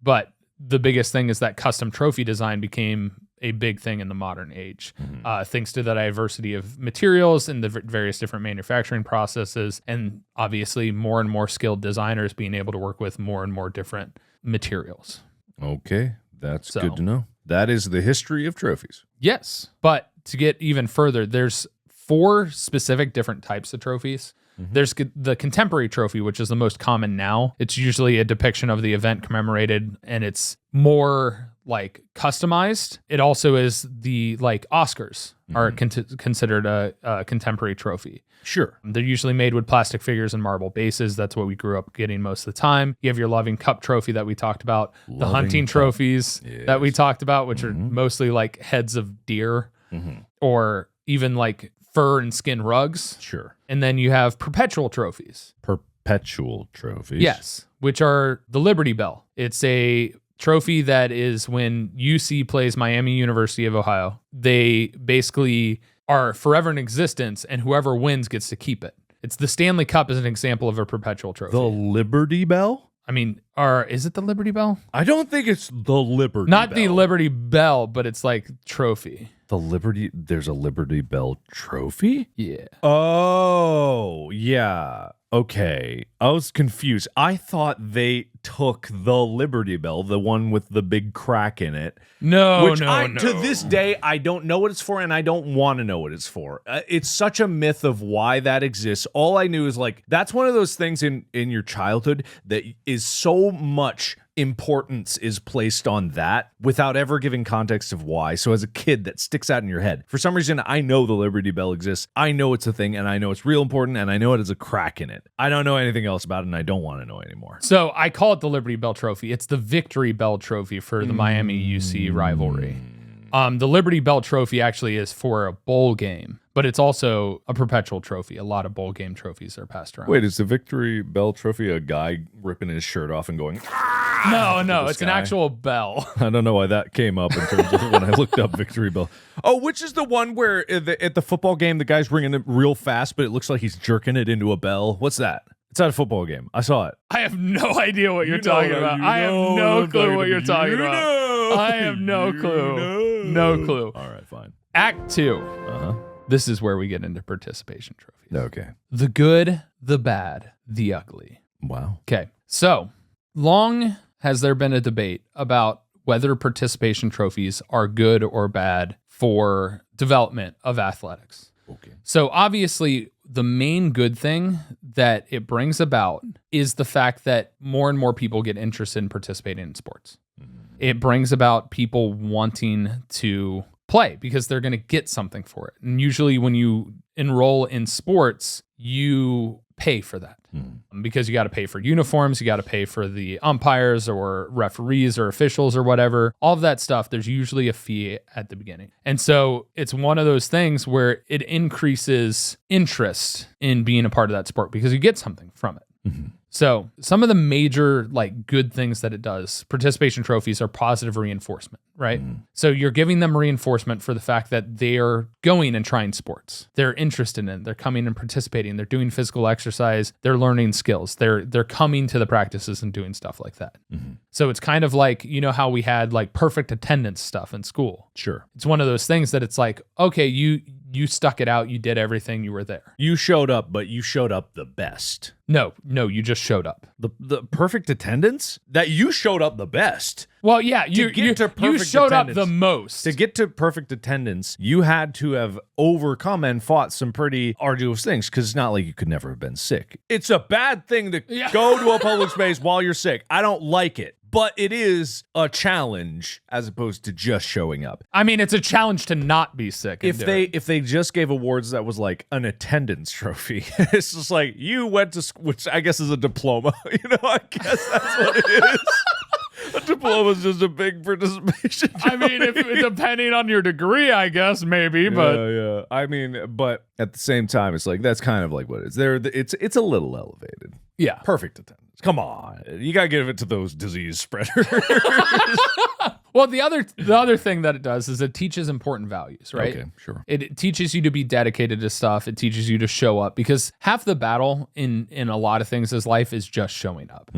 A: But the biggest thing is that custom trophy design became a big thing in the modern age, thanks to the diversity of materials and the various different manufacturing processes, and obviously more and more skilled designers being able to work with more and more different materials.
B: Okay, that's good to know. That is the history of trophies.
A: Yes, but to get even further, there's 4 specific different types of trophies. There's the contemporary trophy, which is the most common now. It's usually a depiction of the event commemorated, and it's more like customized. It also is the like Oscars are considered a contemporary trophy.
B: Sure.
A: They're usually made with plastic figures and marble bases. That's what we grew up getting most of the time. You have your Loving Cup trophy that we talked about, the hunting trophies that we talked about, which are mostly like heads of deer or even like fur and skin rugs.
B: Sure.
A: And then you have perpetual trophies.
B: Perpetual trophies.
A: Yes, which are the Liberty Bell. It's a trophy that is when UC plays Miami University of Ohio. They basically are forever in existence, and whoever wins gets to keep it. It's the Stanley Cup as an example of a perpetual trophy.
B: The Liberty Bell?
A: I mean, is it the Liberty Bell?
B: I don't think it's the Liberty
A: Not
B: Bell.
A: the Liberty Bell, but it's like trophy.
B: There's a Liberty Bell trophy?
A: Yeah.
B: Oh, yeah. Okay. I was confused. I thought they took the Liberty Bell, the one with the big crack in it.
A: No.
B: To this day, I don't know what it's for, and I don't want to know what it's for. It's such a myth of why that exists. All I knew is like, that's one of those things in your childhood that is so much importance is placed on that without ever giving context of why. So as a kid, that sticks out in your head. For some reason, I know the Liberty Bell exists. I know it's a thing, and I know it's real important, and I know it has a crack in it. I don't know anything else about it, and I don't want to know anymore.
A: So I call it the Liberty Bell Trophy. It's the Victory Bell Trophy for the Miami UC rivalry. The Liberty Bell Trophy actually is for a bowl game, but it's also a perpetual trophy. A lot of bowl game trophies are passed around.
B: Wait, is the Victory Bell Trophy a guy ripping his shirt off and going,
A: No, it's an actual bell.
B: I don't know why that came up in terms of when I looked up Victory Bell. Oh, which is the one where at the football game, the guy's ringing it real fast, but it looks like he's jerking it into a bell. What's that? It's at a football game. I saw it.
A: I have no idea what you're talking about. I have no clue what you're talking about. I have no clue. No clue.
B: All right, fine.
A: Act 2. This is where we get into participation trophies.
B: Okay.
A: The good, the bad, the ugly.
B: Wow.
A: Okay. So long has there been a debate about whether participation trophies are good or bad for development of athletics.
B: Okay.
A: So obviously, the main good thing that it brings about is the fact that more and more people get interested in participating in sports. It brings about people wanting to play because they're going to get something for it. And usually when you enroll in sports, you pay for that because you got to pay for uniforms, you got to pay for the umpires or referees or officials or whatever. All of that stuff, there's usually a fee at the beginning. And so it's one of those things where it increases interest in being a part of that sport because you get something from it. So some of the major like good things that it does, participation trophies are positive reinforcement, right? So you're giving them reinforcement for the fact that they're going and trying sports. They're interested in it. They're coming and participating. They're doing physical exercise. They're learning skills. They're coming to the practices and doing stuff like that. So it's kind of like, you know how we had like perfect attendance stuff in school.
B: Sure.
A: It's one of those things that it's like, okay, you stuck it out. You did everything. You were there.
B: You showed up, but you showed up the best.
A: No, you just showed up.
B: The perfect attendance? That you showed up the best.
A: Well, yeah, you showed up the most.
B: To get to perfect attendance, you had to have overcome and fought some pretty arduous things, because it's not like you could never have been sick. It's a bad thing to go to a public space while you're sick. I don't like it. But it is a challenge as opposed to just showing up.
A: I mean, it's a challenge to not be sick.
B: If they just gave awards that was like an attendance trophy, it's just like you went to school, which I guess is a diploma. I guess that's what it is. A diploma is just a big participation trophy.
A: I mean, depending on your degree, I guess maybe, but
B: yeah. I mean, but at the same time, it's like that's kind of like what it is. It's a little elevated.
A: Yeah,
B: perfect attendance. Come on, you gotta give it to those disease spreaders.
A: Well, the other thing that it does is it teaches important values, right?
B: Okay, sure.
A: It teaches you to be dedicated to stuff. It teaches you to show up, because half the battle in a lot of things in life is just showing up.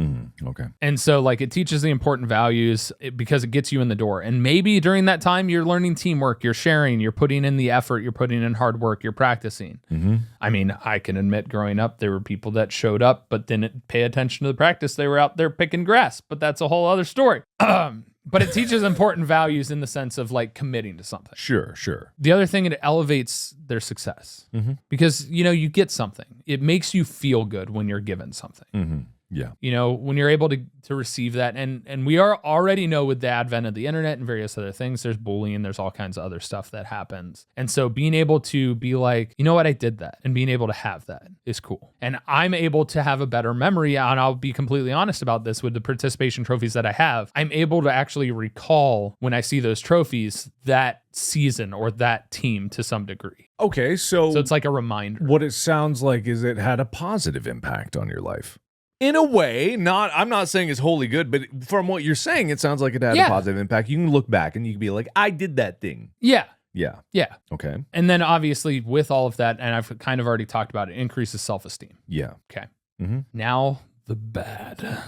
B: Okay.
A: And so like it teaches the important values because it gets you in the door. And maybe during that time you're learning teamwork, you're sharing, you're putting in the effort, you're putting in hard work, you're practicing. I mean, I can admit growing up, there were people that showed up but didn't pay attention to the practice. They were out there picking grass, but that's a whole other story. But it teaches important values in the sense of like committing to something.
B: Sure.
A: The other thing, it elevates their success because, you get something. It makes you feel good when you're given something.
B: Yeah.
A: When you're able to receive that. And we already know with the advent of the internet and various other things, there's bullying, there's all kinds of other stuff that happens. And so being able to be like, you know what, I did that, and being able to have that is cool. And I'm able to have a better memory, and I'll be completely honest about this with the participation trophies that I have. I'm able to actually recall when I see those trophies that season or that team to some degree.
B: Okay, so
A: it's like a reminder.
B: What it sounds like is it had a positive impact on your life. In a way, I'm not saying it's wholly good, but from what you're saying, it sounds like it had a positive impact. You can look back and you can be like, I did that thing.
A: Yeah.
B: Okay.
A: And then obviously with all of that, and I've kind of already talked about it, increases self-esteem.
B: Yeah.
A: Okay. Now the bad.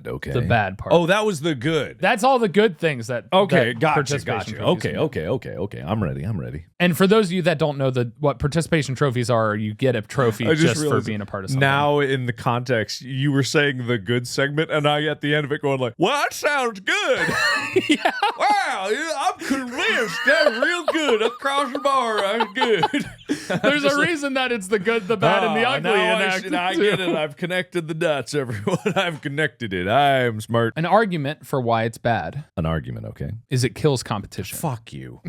B: Okay.
A: The bad part.
B: Oh, that was the good.
A: That's all the good things that.
B: Okay,
A: that
B: gotcha.
A: trophies
B: Okay. I'm ready.
A: And for those of you that don't know what participation trophies are, you get a trophy just for being a part of something.
B: Now, in the context, you were saying the good segment, and I at the end of it going like, well, that sounds good.
A: Yeah.
B: Wow, I'm convinced that's real good. Across the bar, that's good.
A: There's a reason that it's the good, the bad, and the ugly.
B: I get it. I've connected the dots, everyone. I've connected it. I'm smart.
A: An argument for why it's bad.
B: An argument, okay.
A: Is it kills competition.
B: Fuck you.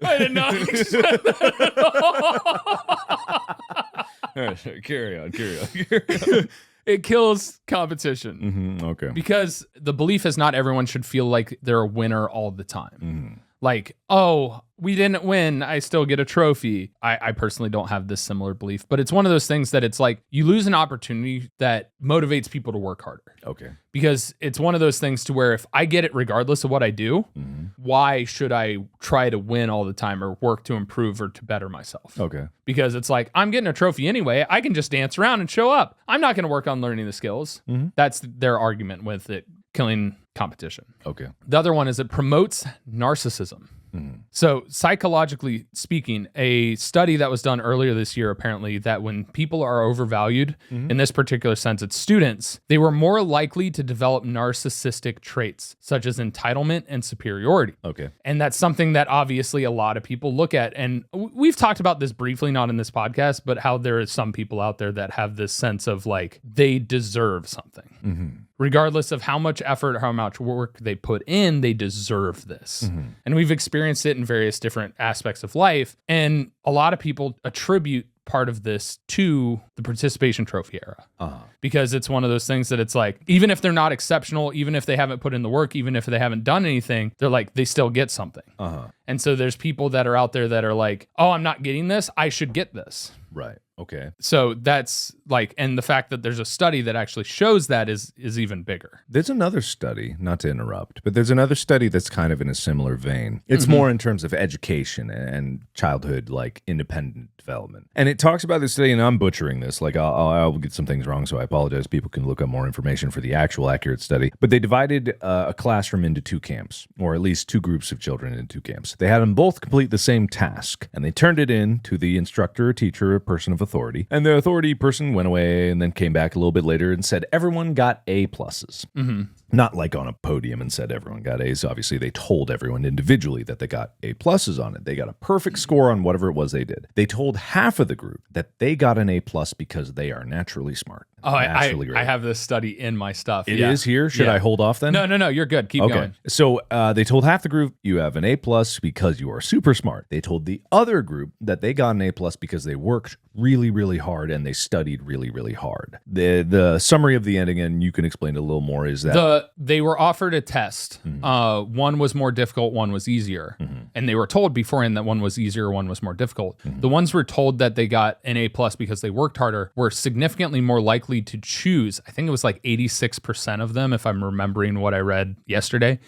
A: I did not expect that at all.
B: Carry on.
A: It kills competition.
B: Okay.
A: Because the belief is not everyone should feel like they're a winner all the time. Like, oh, we didn't win, I still get a trophy. I personally don't have this similar belief, but it's one of those things that it's like you lose an opportunity that motivates people to work harder.
B: Okay.
A: Because it's one of those things to where if I get it regardless of what I do, why should I try to win all the time or work to improve or to better myself?
B: Okay.
A: Because it's like, I'm getting a trophy anyway. I can just dance around and show up. I'm not going to work on learning the skills. That's their argument with it killing competition.
B: Okay.
A: The other one is it promotes narcissism. So psychologically speaking, a study that was done earlier this year, apparently that when people are overvalued, in this particular sense, it's students, they were more likely to develop narcissistic traits such as entitlement and superiority.
B: Okay.
A: And that's something that obviously a lot of people look at. And we've talked about this briefly, not in this podcast, but how there is some people out there that have this sense of like they deserve something. Regardless of how much effort or how much work they put in, they deserve this. And we've experienced it in various different aspects of life. And a lot of people attribute part of this to the participation trophy era. Because it's one of those things that it's like, even if they're not exceptional, even if they haven't put in the work, even if they haven't done anything, they're like, they still get something. And so there's people that are out there that are like, oh, I'm not getting this, I should get this.
B: Right. Okay.
A: So that's like, and the fact that there's a study that actually shows that is even bigger.
B: There's another study, not to interrupt, but there's another study that's kind of in a similar vein. It's more in terms of education and childhood, like independent development. And it talks about this study, and I'm butchering this. Like I'll get some things wrong, so I apologize. People can look up more information for the actual accurate study. But they divided a classroom into 2 camps, or at least 2 groups of children into 2 camps. They had them both complete the same task, and they turned it in to the instructor, or teacher, or person of authority. And the authority person went away and then came back a little bit later and said everyone got A pluses. Not like on a podium and said everyone got A's. Obviously, they told everyone individually that they got A pluses on it. They got a perfect score on whatever it was they did. They told half of the group that they got an A plus because they are naturally smart.
A: Oh,
B: naturally great.
A: I have this study in my stuff.
B: It is here. Should I hold off then?
A: No, you're good. Keep going.
B: So they told half the group you have an A plus because you are super smart. They told the other group that they got an A plus because they worked really, really hard and they studied really, really hard. The summary of the ending, and you can explain it a little more, is that
A: they were offered a test. One was more difficult, one was easier. And they were told beforehand that one was easier, one was more difficult. The ones were told that they got an A plus because they worked harder were significantly more likely to choose. I think it was like 86% of them, if I'm remembering what I read yesterday,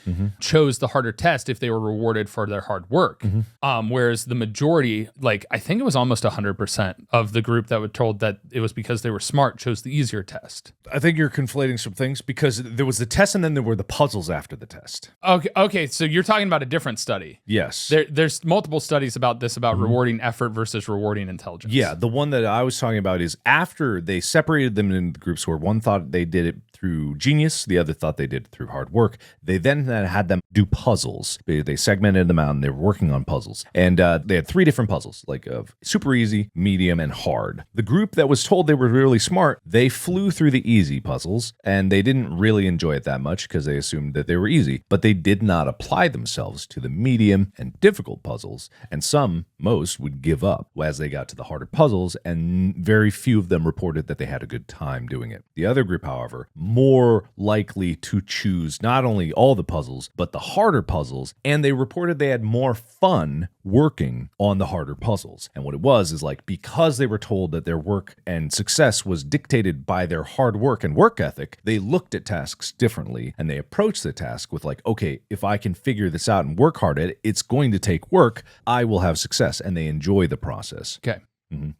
A: chose the harder test if they were rewarded for their hard work. Whereas the majority, like I think it was almost 100% of the group that were told that it was because they were smart, chose the easier test.
B: I think you're conflating some things because there was the test and then there were the puzzles after the test.
A: Okay. So you're talking about a different study.
B: Yes.
A: There's multiple studies about this, about rewarding effort versus rewarding intelligence.
B: Yeah, the one that I was talking about is after they separated them into groups where one thought they did it through genius, the other thought they did it through hard work. They then had them do puzzles. They segmented them out and they were working on puzzles. And they had 3 different puzzles, like of super easy, medium, and hard. The group that was told they were really smart, they flew through the easy puzzles and they didn't really enjoy it that much because they assumed that they were easy, but they did not apply themselves to the medium and difficult puzzles. And most would give up as they got to the harder puzzles, and very few of them reported that they had a good time doing it. The other group, however, more likely to choose not only all the puzzles, but the harder puzzles, and they reported they had more fun working on the harder puzzles. And what it was is like, because they were told that their work and success was dictated by their hard work and work ethic, they looked at tasks differently and they approached the task with like, okay, if I can figure this out and work hard at it, it's going to take work, I will have success, and they enjoy the process.
A: Okay.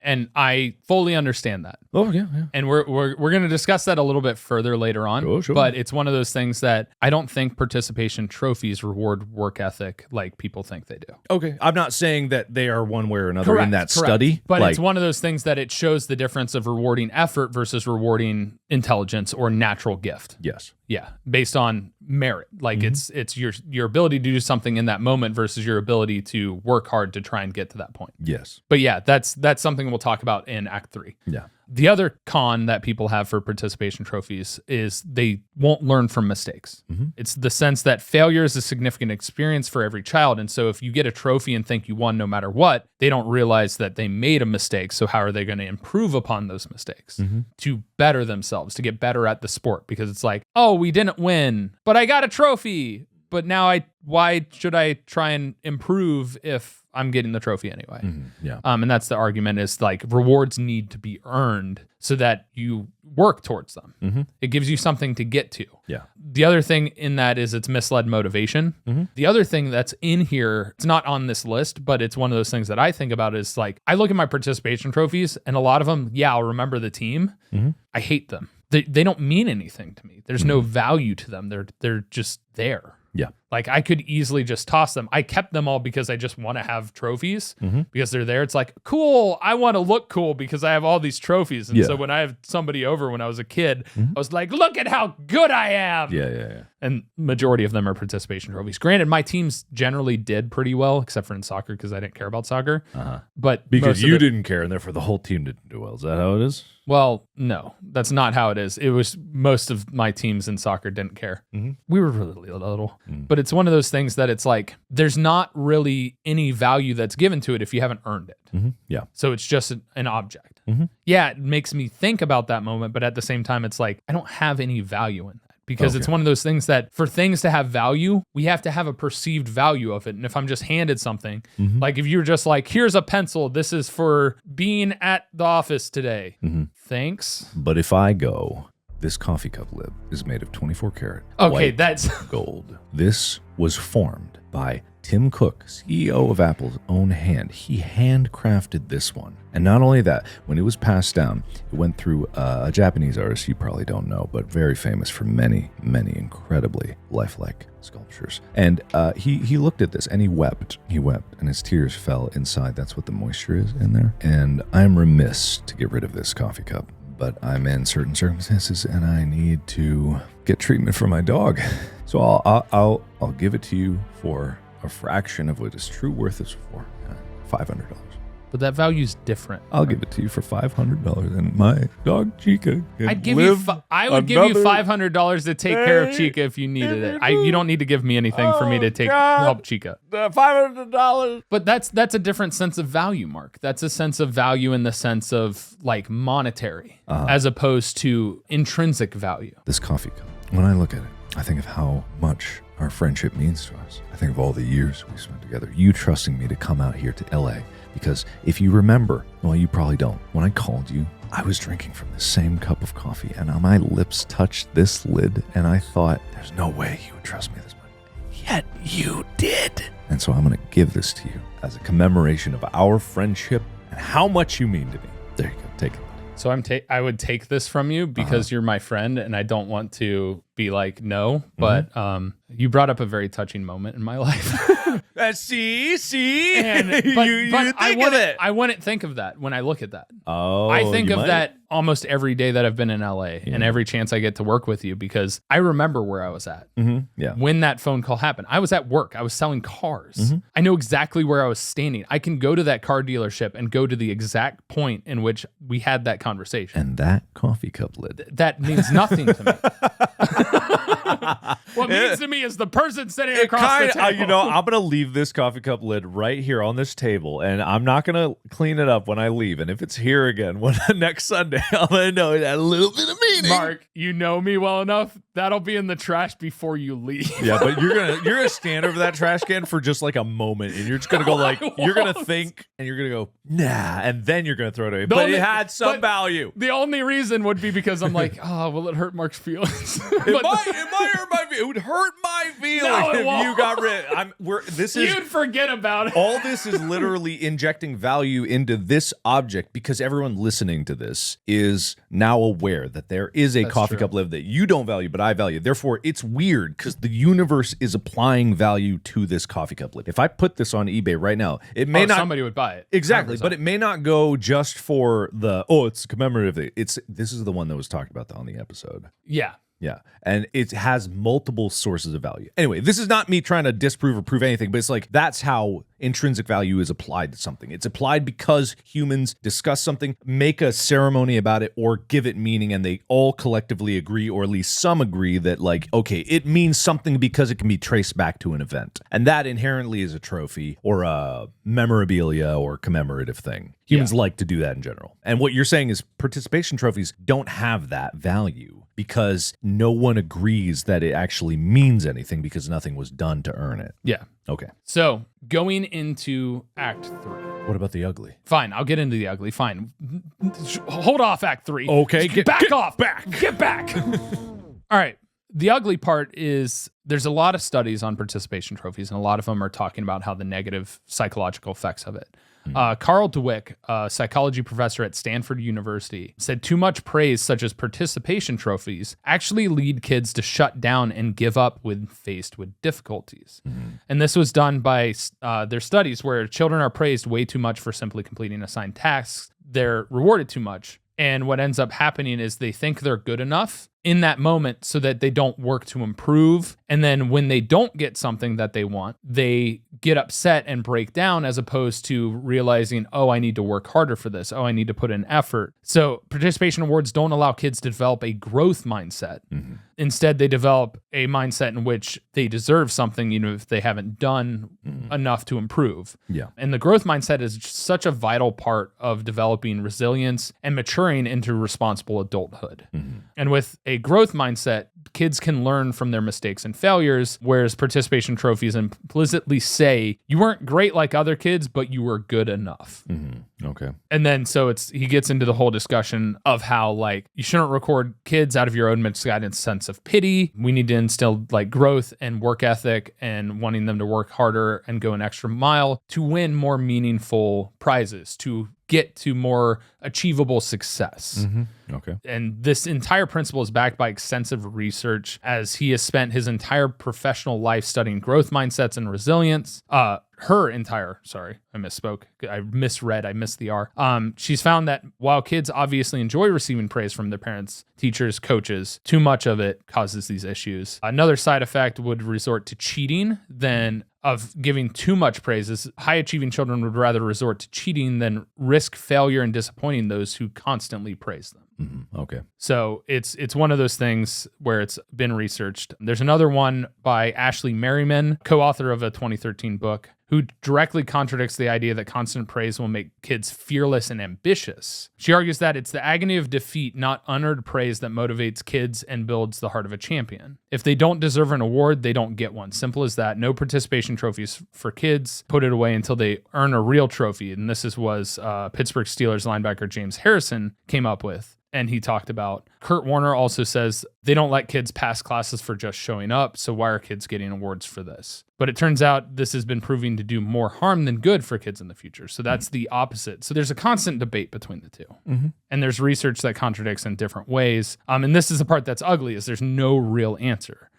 A: And I fully understand that.
B: Oh, yeah.
A: And we're going to discuss that a little bit further later on.
B: Sure.
A: But it's one of those things that I don't think participation trophies reward work ethic like people think they do.
B: Okay. I'm not saying that they are one way or another in that study.
A: But it's one of those things that it shows the difference of rewarding effort versus rewarding intelligence or natural gift.
B: Yes.
A: Yeah, based on merit. Like it's your ability to do something in that moment versus your ability to work hard to try and get to that point.
B: Yes.
A: But yeah, that's something we'll talk about in Act 3.
B: Yeah.
A: The other con that people have for participation trophies is they won't learn from mistakes. It's the sense that failure is a significant experience for every child. And so if you get a trophy and think you won no matter what, they don't realize that they made a mistake. So how are they going to improve upon those mistakes to better themselves, to get better at the sport? Because it's like, oh, we didn't win, but I got a trophy. But now why should I try and improve if I'm getting the trophy anyway?
B: Yeah.
A: And that's the argument, is like rewards need to be earned so that you work towards them. It gives you something to get to.
B: Yeah.
A: The other thing in that is it's misled motivation. The other thing that's in here, it's not on this list, but it's one of those things that I think about is like, I look at my participation trophies and a lot of them, I'll remember the team. I hate them. They don't mean anything to me. There's no value to them. They're just there.
B: Yeah.
A: Like I could easily just toss them. I kept them all because I just want to have trophies because they're there. It's like, cool. I want to look cool because I have all these trophies. And so when I have somebody over when I was a kid, I was like, look at how good I am.
B: Yeah.
A: And majority of them are participation trophies. Granted, my teams generally did pretty well, except for in soccer because I didn't care about soccer. But
B: because you didn't care and therefore the whole team didn't do well. Is that how it is?
A: Well, no, that's not how it is. It was most of my teams in soccer didn't care. We were really little. But it's one of those things that it's like, there's not really any value that's given to it if you haven't earned it.
B: Yeah.
A: So it's just an object. Yeah, it makes me think about that moment, but at the same time, it's like, I don't have any value in that. because it's one of those things that for things to have value, we have to have a perceived value of it. And if I'm just handed something, like if you're just like, here's a pencil, this is for being at the office today. Thanks.
B: But if I go, this coffee cup lid is made of 24 karat white
A: that's
B: gold. This was formed by Tim Cook, CEO of Apple's own hand. He handcrafted this one. And not only that, when it was passed down, it went through a Japanese artist you probably don't know, but very famous for many, many incredibly lifelike sculptures. And he looked at this and he wept. He wept and his tears fell inside. That's what the moisture is in there. And I'm remiss to get rid of this coffee cup, but I'm in certain circumstances and I need to get treatment for my dog. So I'll give it to you for a fraction of what its true worth is for, $500.
A: But that value's different.
B: I'll give it to you for $500, and my dog Chica can
A: I would give
B: live
A: you $500 to take care of Chica if you needed it. You don't need to give me anything for me to help Chica.
B: $500.
A: But that's a different sense of value, Mark. That's a sense of value in the sense of like monetary, as opposed to intrinsic value.
B: This coffee cup, when I look at it, I think of how much our friendship means to us. I think of all the years we spent together. You trusting me to come out here to LA. Because if you remember, well, you probably don't. When I called you, I was drinking from the same cup of coffee and my lips touched this lid and I thought, there's no way you would trust me this much. Yet you did. And so I'm going to give this to you as a commemoration of our friendship and how much you mean to me. There you go. Take it.
A: So I would take this from you because you're my friend and I don't want to be like, no, but you brought up a very touching moment in my life.
B: See?
A: And, but I wouldn't think of that when I look at that.
B: Oh,
A: I think of that almost every day that I've been in LA and every chance I get to work with you because I remember where I was at when that phone call happened. I was at work. I was selling cars. I know exactly where I was standing. I can go to that car dealership and go to the exact point in which we had that conversation.
B: And that coffee cup lid.
A: That means nothing to me. What means to me is the person sitting across the table.
B: I'm going to leave this coffee cup lid right here on this table, and I'm not going to clean it up when I leave. And if it's here again next Sunday, I'm going to know it had a little bit of meaning.
A: Mark, you know me well enough. That'll be in the trash before you leave.
B: Yeah, but you're gonna stand over that trash can for just like a moment, and you're just gonna go like you're gonna think, and you're gonna go nah, and then you're gonna throw it away. But it had some value.
A: The only reason would be because I'm like, oh, will it hurt Mark's feelings?
B: It might hurt my feelings. It would hurt my feelings if you got rid.
A: You'd forget about it.
B: All this is literally injecting value into this object because everyone listening to this is now aware that there is a coffee cup lid that you don't value, but I value. Therefore, it's weird because the universe is applying value to this coffee cup lid. If I put this on eBay right now, it may not.
A: Somebody would buy it.
B: Exactly, 100%. But it may not go just for it's commemorative. This is the one that was talked about on the episode.
A: Yeah.
B: Yeah, and it has multiple sources of value. Anyway, this is not me trying to disprove or prove anything, but it's like that's how intrinsic value is applied to something. It's applied because humans discuss something, make a ceremony about it, or give it meaning, and they all collectively agree, or at least some agree that like, okay, it means something because it can be traced back to an event. And that inherently is a trophy or a memorabilia or commemorative thing. Humans like to do that in general. And what you're saying is participation trophies don't have that value because no one agrees that it actually means anything because nothing was done to earn it.
A: Yeah.
B: Okay.
A: So going into Act 3.
B: What about the ugly?
A: Fine, I'll get into the ugly. Fine. Hold off, Act 3.
B: Okay.
A: Get back. Get back. All right. The ugly part is there's a lot of studies on participation trophies, and a lot of them are talking about how the negative psychological effects of it. Carl Dweck, a psychology professor at Stanford University, said too much praise, such as participation trophies, actually lead kids to shut down and give up when faced with difficulties. And this was done by their studies where children are praised way too much for simply completing assigned tasks. They're rewarded too much. And what ends up happening is they think they're good enough in that moment so that they don't work to improve. And then when they don't get something that they want, they get upset and break down as opposed to realizing, oh, I need to work harder for this. Oh, I need to put in effort. So participation awards don't allow kids to develop a growth mindset. Instead, they develop a mindset in which they deserve something, even if they haven't done enough to improve.
B: Yeah.
A: And the growth mindset is such a vital part of developing resilience and maturing into responsible adulthood. And with a growth mindset, kids can learn from their mistakes and failures, whereas participation trophies implicitly say you weren't great like other kids, but you were good enough.
B: Okay.
A: And then so he gets into the whole discussion of how like you shouldn't record kids out of your own misguided sense of pity. We need to instill like growth and work ethic and wanting them to work harder and go an extra mile to win more meaningful prizes, to get to more achievable success.
B: Okay.
A: And this entire principle is backed by extensive research, as he has spent his entire professional life studying growth mindsets and resilience. I misspoke. I misread. I missed the R. She's found that while kids obviously enjoy receiving praise from their parents, teachers, coaches, too much of it causes these issues. Another side effect would resort to cheating of giving too much praises. High achieving children would rather resort to cheating than risk failure and disappointing those who constantly praise them.
B: Okay.
A: So it's one of those things where it's been researched. There's another one by Ashley Merriman, co-author of a 2013 book, who directly contradicts the idea that constant praise will make kids fearless and ambitious. She argues that it's the agony of defeat, not unearned praise, that motivates kids and builds the heart of a champion. If they don't deserve an award, they don't get one. Simple as that. No participation trophies for kids. Put it away until they earn a real trophy. And this was Pittsburgh Steelers linebacker James Harrison came up with. And he talked about, Kurt Warner also says they don't let kids pass classes for just showing up, so why are kids getting awards for this? But it turns out this has been proving to do more harm than good for kids in the future. So that's the opposite. So there's a constant debate between the two. And there's research that contradicts in different ways. And this is the part that's ugly, is there's no real answer.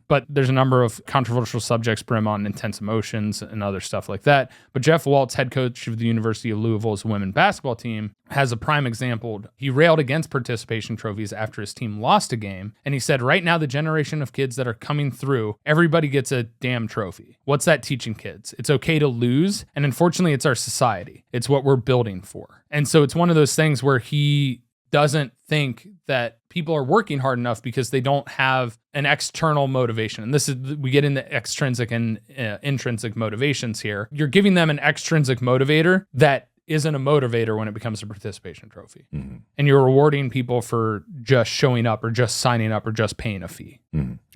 A: But there's a number of controversial subjects, Brim, on intense emotions and other stuff like that. But Jeff Waltz, head coach of the University of Louisville's women's basketball team, has a prime example. He railed against participation trophies after his team lost a game. And he said, right now, the generation of kids that are coming through, everybody gets a damn trophy. What's that teaching kids? It's okay to lose. And unfortunately, it's our society. It's what we're building for. And so it's one of those things where he doesn't think that people are working hard enough because they don't have an external motivation. And we get into extrinsic and intrinsic motivations here. You're giving them an extrinsic motivator that isn't a motivator when it becomes a participation trophy. And you're rewarding people for just showing up or just signing up or just paying a fee.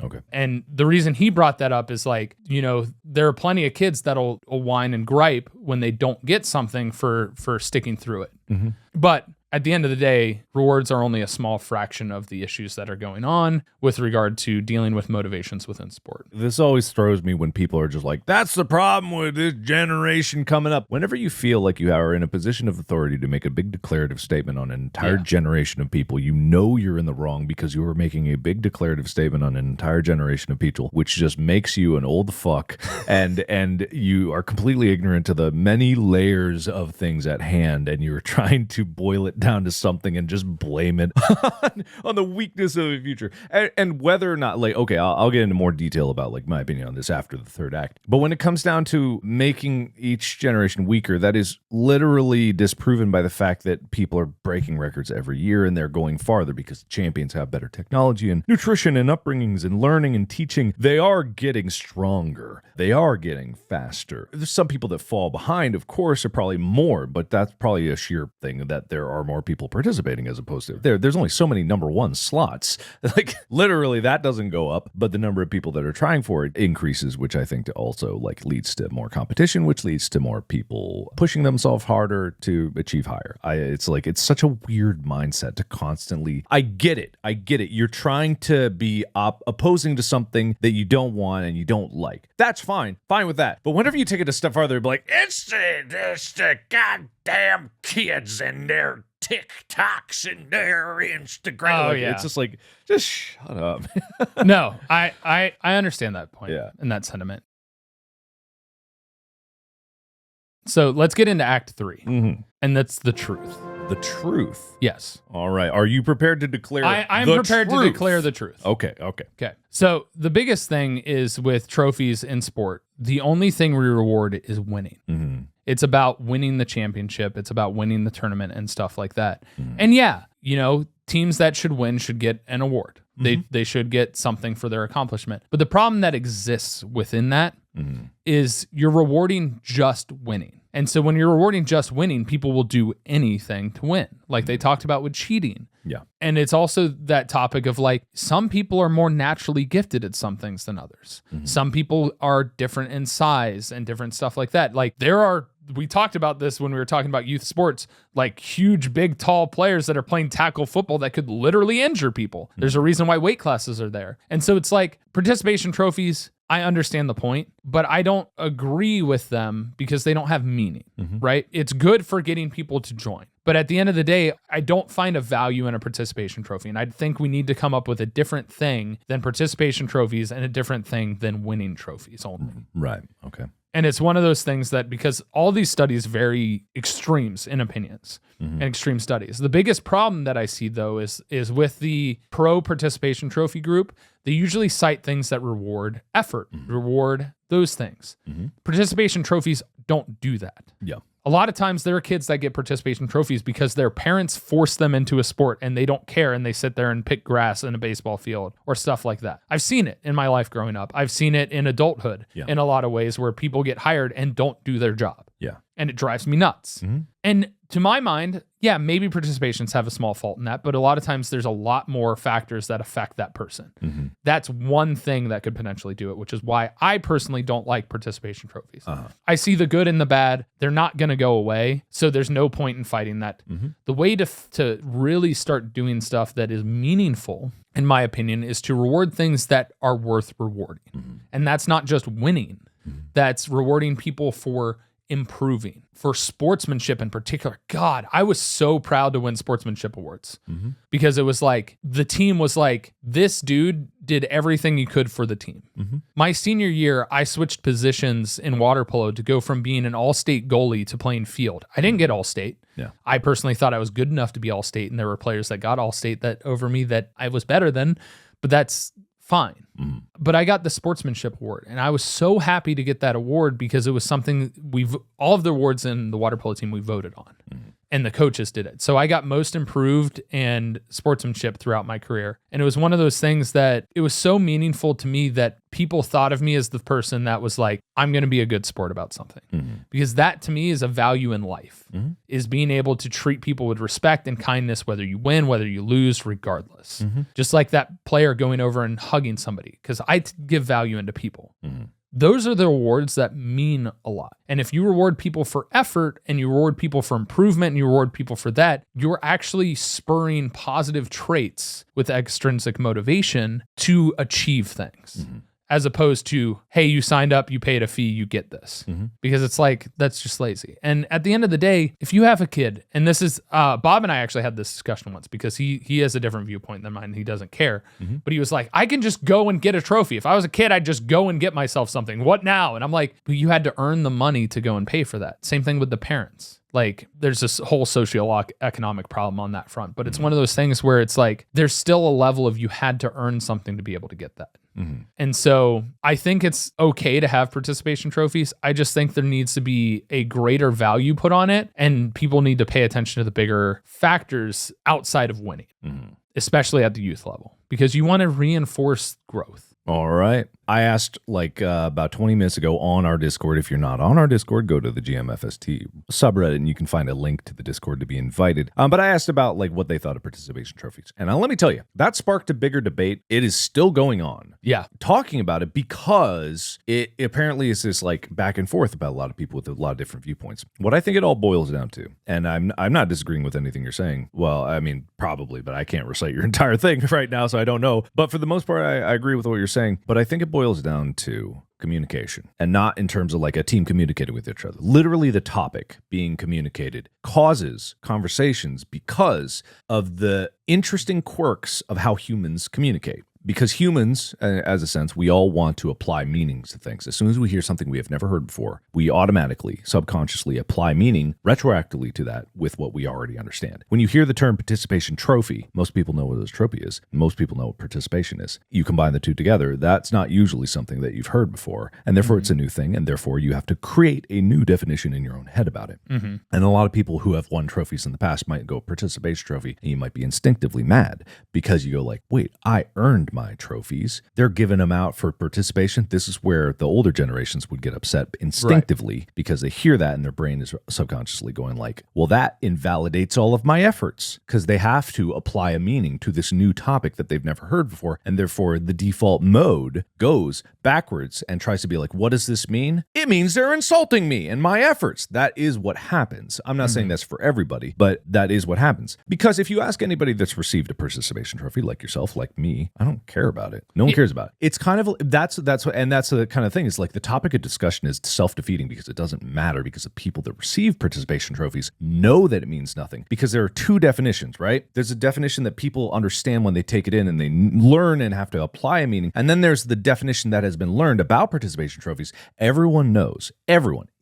B: Okay.
A: And the reason he brought that up is like, there are plenty of kids that'll whine and gripe when they don't get something for sticking through it. But at the end of the day, rewards are only a small fraction of the issues that are going on with regard to dealing with motivations within sport.
B: This always throws me when people are just like, that's the problem with this generation coming up. Whenever you feel like you are in a position of authority to make a big declarative statement on an entire generation of people, you know you're in the wrong because you are making a big declarative statement on an entire generation of people, which just makes you an old fuck and you are completely ignorant to the many layers of things at hand, and you're trying to boil it down to something and just blame it on the weakness of the future. And whether or not, like, okay, I'll get into more detail about like my opinion on this after the third act. But when it comes down to making each generation weaker, that is literally disproven by the fact that people are breaking records every year and they're going farther because champions have better technology and nutrition and upbringings and learning and teaching. They are getting stronger. They are getting faster. There's some people that fall behind, of course, are probably more, but that's probably a sheer thing that there are more people participating as opposed to there's only so many number one slots. Like literally that doesn't go up, but the number of people that are trying for it increases, which I think also like leads to more competition, which leads to more people pushing themselves harder to achieve higher. It's such a weird mindset to constantly, I get it. You're trying to be opposing to something that you don't want and you don't like. That's fine with that. But whenever you take it a step farther, you'll be like, it's the goddamn kids and their TikToks and their Instagram.
A: Oh, yeah.
B: It's just like, just shut up.
A: No, I understand that point and that sentiment. So let's get into Act 3. And that's the truth.
B: The truth?
A: Yes.
B: All right. Are you prepared to declare
A: I'm prepared to declare the truth.
B: Okay.
A: So the biggest thing is with trophies in sport, the only thing we reward is winning. It's about winning the championship. It's about winning the tournament and stuff like that. And teams that should win should get an award. They should get something for their accomplishment. But the problem that exists within that is you're rewarding just winning. And so when you're rewarding just winning, people will do anything to win, like they talked about with cheating.
B: Yeah.
A: And it's also that topic of like, some people are more naturally gifted at some things than others. Some people are different in size and different stuff like that. Like we talked about this when we were talking about youth sports, like huge, big, tall players that are playing tackle football that could literally injure people. There's a reason why weight classes are there. And so it's like participation trophies, I understand the point, but I don't agree with them because they don't have meaning, right? It's good for getting people to join. But at the end of the day, I don't find a value in a participation trophy. And I think we need to come up with a different thing than participation trophies and a different thing than winning trophies only.
B: Right. Okay.
A: And it's one of those things that, because all these studies vary extremes in opinions and extreme studies. The biggest problem that I see, though, is with the pro participation trophy group. They usually cite things that reward effort, reward those things. Participation trophies don't do that.
B: Yeah.
A: A lot of times there are kids that get participation trophies because their parents force them into a sport and they don't care and they sit there and pick grass in a baseball field or stuff like that. I've seen it in my life growing up. I've seen it in adulthood in a lot of ways where people get hired and don't do their job.
B: Yeah.
A: And it drives me nuts. And to my mind, yeah, maybe participations have a small fault in that, but a lot of times there's a lot more factors that affect that person. That's one thing that could potentially do it, which is why I personally don't like participation trophies. I see the good and the bad. They're not going to go away, so there's no point in fighting that. The way to really start doing stuff that is meaningful, in my opinion, is to reward things that are worth rewarding. And that's not just winning. That's rewarding people for improving, for sportsmanship in particular. God, I was so proud to win sportsmanship awards because it was like, the team was like, this dude did everything he could for the team. My senior year, I switched positions in water polo to go from being an all-state goalie to playing field. I didn't get all-state. I personally thought I was good enough to be all-state, and there were players that got all-state that over me that I was better than, but that's fine. But I got the sportsmanship award, and I was so happy to get that award because it was something all of the awards in the water polo team we voted on, and the coaches did it. So I got most improved and sportsmanship throughout my career. And it was one of those things that it was so meaningful to me that people thought of me as the person that was like, I'm going to be a good sport about something. Because that to me is a value in life, is being able to treat people with respect and kindness, whether you win, whether you lose, regardless. Just like that player going over and hugging somebody, because I give value into people. Those are the awards that mean a lot. And if you reward people for effort and you reward people for improvement and you reward people for that, you're actually spurring positive traits with extrinsic motivation to achieve things. As opposed to, hey, you signed up, you paid a fee, you get this. Because it's like, that's just lazy. And at the end of the day, if you have a kid, and this is, Bob and I actually had this discussion once because he has a different viewpoint than mine. He doesn't care. But he was like, I can just go and get a trophy. If I was a kid, I'd just go and get myself something. What now? And I'm like, but you had to earn the money to go and pay for that. Same thing with the parents. Like, there's this whole socioeconomic problem on that front. But it's one of those things where it's like, there's still a level of you had to earn something to be able to get that. And so I think it's okay to have participation trophies. I just think there needs to be a greater value put on it, and people need to pay attention to the bigger factors outside of winning, especially at the youth level, because you want to reinforce growth.
B: All right. I asked about 20 minutes ago on our Discord. If you're not on our Discord, go to the gmfst subreddit and you can find a link to the Discord to be invited. But I asked about what they thought of participation trophies. And let me tell you, that sparked a bigger debate. It is still going on.
A: Yeah.
B: Talking about it because it apparently is this back and forth about a lot of people with a lot of different viewpoints. What I think it all boils down to, and I'm not disagreeing with anything you're saying. Well, I mean, probably, but I can't recite your entire thing right now, so I don't know. But for the most part, I agree with what you're saying. But I think it boils down to communication, and not in terms of a team communicating with each other. Literally, the topic being communicated causes conversations because of the interesting quirks of how humans communicate. Because humans, as a sense, we all want to apply meanings to things. As soon as we hear something we have never heard before, we automatically, subconsciously apply meaning retroactively to that with what we already understand. When you hear the term participation trophy, most people know what a trophy is. Most people know what participation is. You combine the two together, that's not usually something that you've heard before. And therefore, it's a new thing. And therefore, you have to create a new definition in your own head about it. And a lot of people who have won trophies in the past might go participation trophy, and you might be instinctively mad because you go wait, I earned earned my trophies. They're giving them out for participation. This is where the older generations would get upset instinctively because they hear that and their brain is subconsciously going like, well, that invalidates all of my efforts, because they have to apply a meaning to this new topic that they've never heard before. And therefore the default mode goes backwards and tries to be like, what does this mean? It means they're insulting me and my efforts. That is what happens. I'm not saying that's for everybody, but that is what happens. Because if you ask anybody that's received a participation trophy, like yourself, like me, I don't care about it. No one cares about it. It's kind of, that's the kind of thing. It's like the topic of discussion is self-defeating because it doesn't matter, because the people that receive participation trophies know that it means nothing, because there are two definitions, right? There's a definition that people understand when they take it in and they learn and have to apply a meaning. And then there's the definition that has been learned about participation trophies. Everyone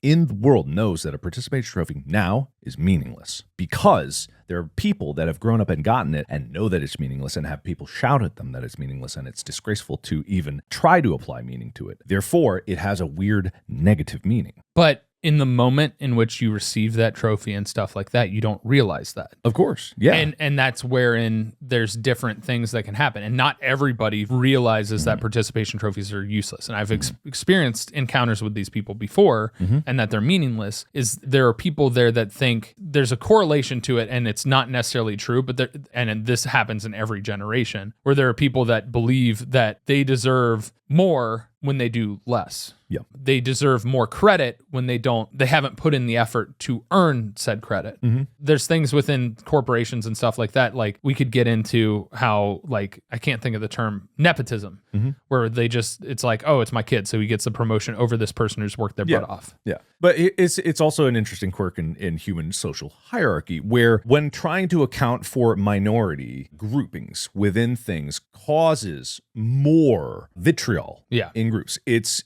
B: in the world knows that a participation trophy now is meaningless, because there are people that have grown up and gotten it and know that it's meaningless and have people shout at them that it's meaningless, and it's disgraceful to even try to apply meaning to it. Therefore, it has a weird negative meaning.
A: But in the moment in which you receive that trophy and stuff like that, you don't realize that.
B: Of course. Yeah.
A: And that's wherein there's different things that can happen. And not everybody realizes that participation trophies are useless. And I've experienced encounters with these people before, and that they're meaningless. Is there are people there that think there's a correlation to it and it's not necessarily true, but and this happens in every generation, where there are people that believe that they deserve more when they do less.
B: Yeah.
A: They deserve more credit when they haven't put in the effort to earn said credit. There's things within corporations and stuff like that. Like, we could get into how, like, I can't think of the term, nepotism, where it's like, oh, it's my kid, so he gets the promotion over this person who's worked their butt off.
B: Yeah. But it's also an interesting quirk in human social hierarchy, where when trying to account for minority groupings within things causes more vitriol in groups. It's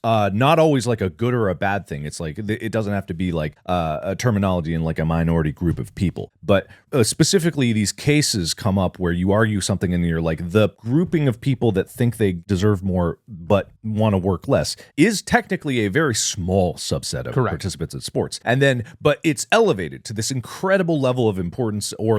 B: not always like a good or a bad thing. It's like, it doesn't have to be like a terminology in like a minority group of people. But specifically, these cases come up where you argue something and you're like, the grouping of people that think they deserve more but want to work less is technically a very small subset of participants in sports. And then, but it's elevated to this incredible level of importance or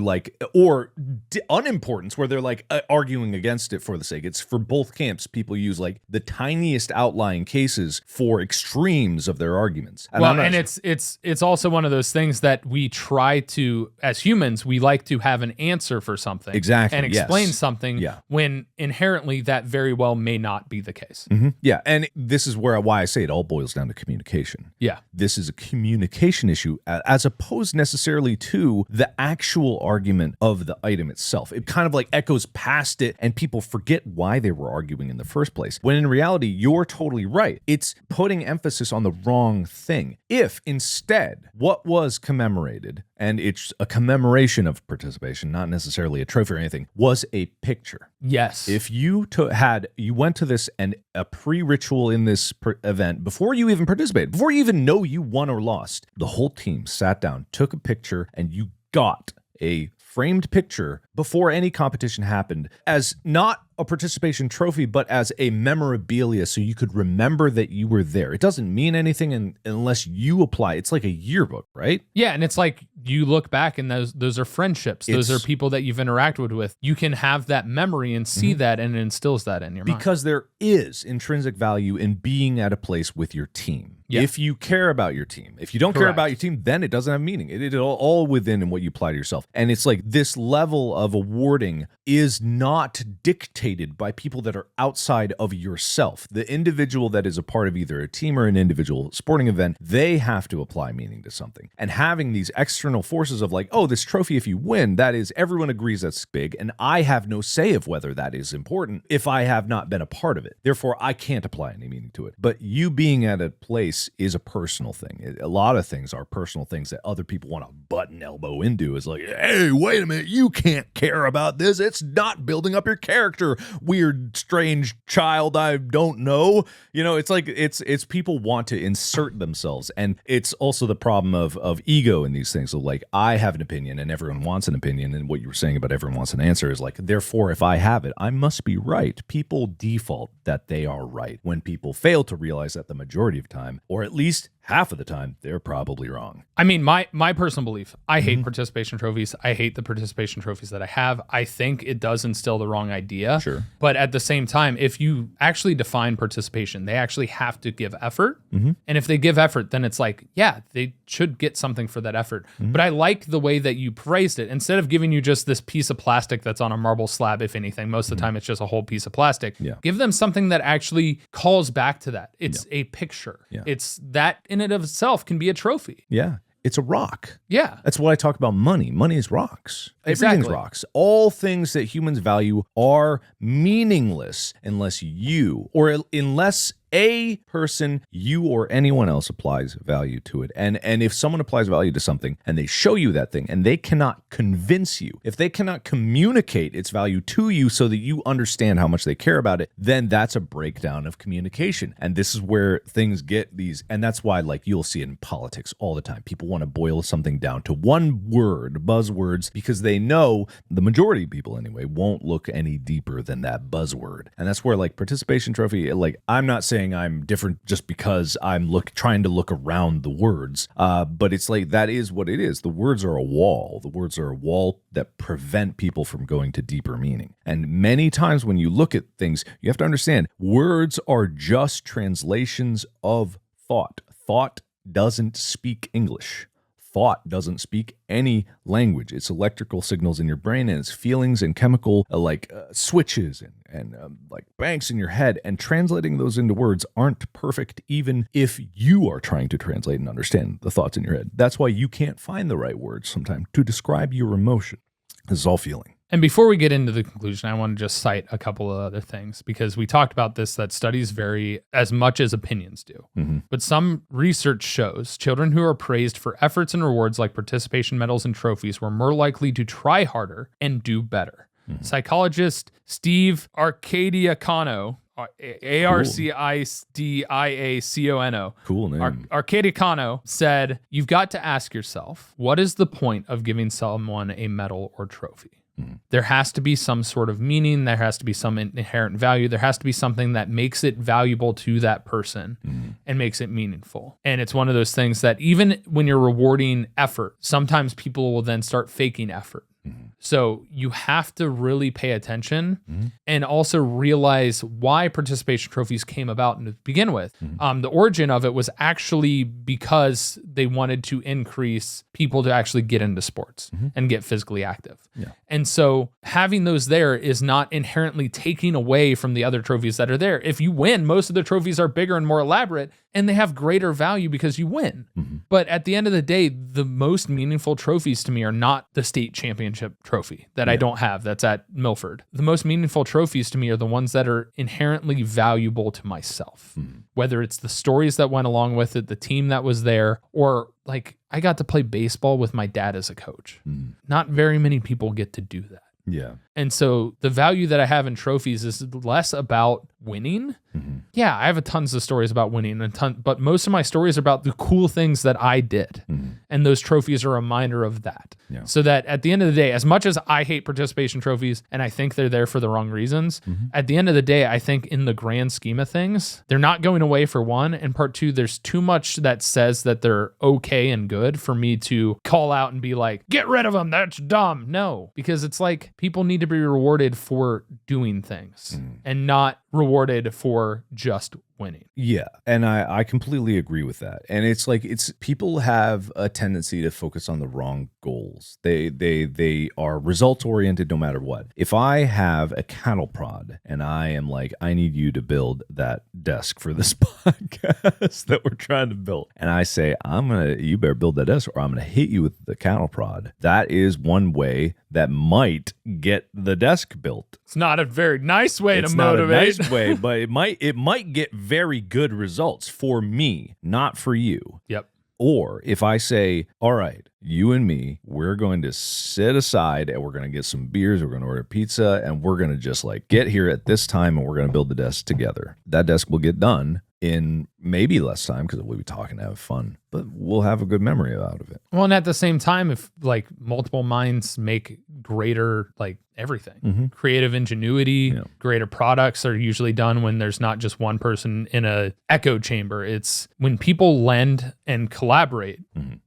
B: unimportance, where they're like arguing against it for the sake. It's for both camps. People use like the tiniest outlying cases for extremes of their arguments. And
A: it's also one of those things that we try to, as humans, we like to have an answer for something.
B: Exactly.
A: And explain something when inherently that very well may not be the case.
B: Yeah. And this is why I say it all boils down to communication.
A: Yeah.
B: This is a communication issue as opposed necessarily to the actual argument of the item itself. It kind of like echoes past it and people forget why they were arguing in the first place. When in reality, you're totally right. It's putting emphasis on the wrong thing. If instead what was commemorated, and it's a commemoration of participation, not necessarily a trophy or anything, was a picture.
A: Yes.
B: If you went to this and a pre-ritual in this event before you even participated, before you even know you won or lost, the whole team sat down, took a picture, and you got a framed picture before any competition happened as not a participation trophy, but as a memorabilia, so you could remember that you were there. It doesn't mean anything unless you apply. It's like a yearbook, right?
A: Yeah, and it's like you look back and those are friendships. Those are people that you've interacted with. You can have that memory and see that, and it instills that in your mind.
B: Because there is intrinsic value in being at a place with your team. Yeah. If you care about your team. If you don't care about your team, then it doesn't have meaning. It's all within and what you apply to yourself. And it's like this level of awarding is not dictated by people that are outside of yourself. The individual that is a part of either a team or an individual sporting event, they have to apply meaning to something. And having these external forces of like, oh, this trophy, if you win, that is, everyone agrees that's big, and I have no say of whether that is important if I have not been a part of it. Therefore, I can't apply any meaning to it. But you being at a place is a personal thing. A lot of things are personal things that other people want to button elbow into. It's like, hey, wait a minute, you can't care about this. It's not building up your character, weird, strange child I don't know. You know, it's like it's people want to insert themselves, and it's also the problem of ego in these things. So like, I have an opinion and everyone wants an opinion, and what you were saying about everyone wants an answer is like, therefore, if I have it, I must be right. People default that they are right when people fail to realize that the majority of time or at least half of the time, they're probably wrong.
A: I mean, my personal belief, I hate participation trophies. I hate the participation trophies that I have. I think it does instill the wrong idea.
B: Sure.
A: But at the same time, if you actually define participation, they actually have to give effort. And if they give effort, then it's like, yeah, they should get something for that effort. But I like the way that you phrased it. Instead of giving you just this piece of plastic that's on a marble slab, if anything, most of the time it's just a whole piece of plastic.
B: Yeah.
A: Give them something that actually calls back to that. It's a picture.
B: Yeah.
A: It's that in and of itself can be a trophy.
B: Yeah. It's a rock.
A: Yeah.
B: That's why I talk about money. Money is rocks.
A: Exactly.
B: Everything's rocks. All things that humans value are meaningless unless unless a person, you or anyone else, applies value to it. And if someone applies value to something and they show you that thing and they cannot convince you, if they cannot communicate its value to you so that you understand how much they care about it, then that's a breakdown of communication. And this is where things get these, and that's why, like, you'll see it in politics all the time. People want to boil something down to one word, buzzwords, because they know the majority of people anyway won't look any deeper than that buzzword. And that's where, like, participation trophy, like, I'm not saying I'm different just because I'm trying to look around the words, but it's like that is what it is. The words are a wall. The words are a wall that prevent people from going to deeper meaning. And many times when you look at things, you have to understand words are just translations of thought. Thought doesn't speak English. Thought doesn't speak any language. It's electrical signals in your brain, and it's feelings and chemical switches and like banks in your head. And translating those into words aren't perfect, even if you are trying to translate and understand the thoughts in your head. That's why you can't find the right words sometimes to describe your emotion. This is all feeling.
A: And before we get into the conclusion, I want to just cite a couple of other things, because we talked about this, that studies vary as much as opinions do. But some research shows children who are praised for efforts and rewards like participation medals and trophies were more likely to try harder and do better. Psychologist Steve Arcadiacono, Arcadiacono.
B: Cool name.
A: Arcadiacono said, "You've got to ask yourself, what is the point of giving someone a medal or trophy? There has to be some sort of meaning. There has to be some inherent value. There has to be something that makes it valuable to that person and makes it meaningful." And it's one of those things that even when you're rewarding effort, sometimes people will then start faking effort. So you have to really pay attention and also realize why participation trophies came about to begin with. The origin of it was actually because they wanted to increase people to actually get into sports and get physically active.
B: Yeah.
A: And so having those there is not inherently taking away from the other trophies that are there. If you win, most of the trophies are bigger and more elaborate, and they have greater value because you win. But at the end of the day, the most meaningful trophies to me are not the state championship trophy that I don't have, that's at Milford. The most meaningful trophies to me are the ones that are inherently valuable to myself, whether it's the stories that went along with it, the team that was there, or like I got to play baseball with my dad as a coach. Not very many people get to do that.
B: Yeah.
A: And so the value that I have in trophies is less about winning. Yeah, I have tons of stories about winning, but most of my stories are about the cool things that I did. And those trophies are a reminder of that.
B: Yeah.
A: So that at the end of the day, as much as I hate participation trophies and I think they're there for the wrong reasons, at the end of the day, I think in the grand scheme of things, they're not going away, for one. And part two, there's too much that says that they're okay and good for me to call out and be like, get rid of them, that's dumb. No, because it's like people need to be rewarded for doing things and not rewarded for just winning.
B: Yeah. And I completely agree with that. And it's like, people have a tendency to focus on the wrong goals. They are results oriented no matter what. If I have a cattle prod and I am like, I need you to build that desk for this podcast that we're trying to build, and I say, you better build that desk or I'm going to hit you with the cattle prod. That is one way that might get the desk built.
A: It's not a very nice way
B: It's
A: to
B: not
A: motivate.
B: a nice way, but it might get very good results for me, not for you.
A: Yep.
B: Or if I say, all right, you and me, we're going to sit aside and we're going to get some beers, we're going to order pizza, and we're going to just like get here at this time and we're going to build the desk together. That desk will get done in maybe less time because we'll be talking to have fun, but we'll have a good memory out of it.
A: Well, and at the same time, if like multiple minds make greater like everything, creative ingenuity, greater products are usually done when there's not just one person in a echo chamber. It's when people lend and collaborate,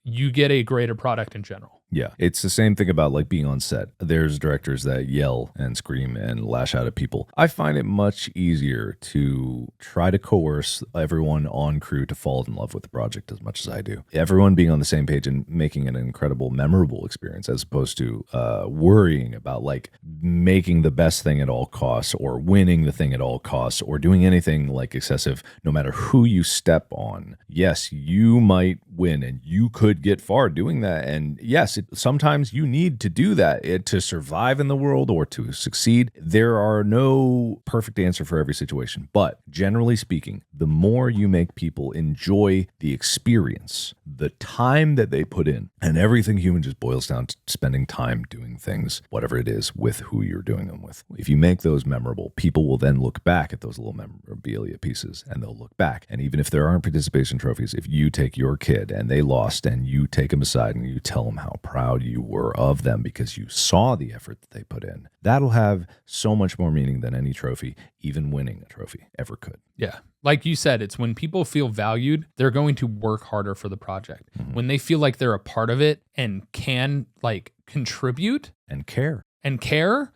A: you get a greater product in general.
B: Yeah. It's the same thing about like being on set. There's directors that yell and scream and lash out at people. I find it much easier to try to coerce everyone on crew to fall in love with the project as much as I do. Everyone being on the same page and making an incredible, memorable experience as opposed to worrying about like making the best thing at all costs or winning the thing at all costs or doing anything like excessive no matter who you step on. Yes, you might win and you could get far doing that. And yes, sometimes you need to do that to survive in the world or to succeed. There are no perfect answer for every situation, but generally speaking, the more you make people enjoy the experience, the time that they put in, and everything human just boils down to spending time doing things, whatever it is, with who you're doing them with. If you make those memorable, people will then look back at those little memorabilia pieces and they'll look back. And even if there aren't participation trophies, if you take your kid and they lost and you take them aside and you tell them how proud you were of them because you saw the effort that they put in, that'll have so much more meaning than any trophy, even winning a trophy, ever could.
A: Yeah. Like you said, it's when people feel valued, they're going to work harder for the project. When they feel like they're a part of it and can like contribute
B: and care,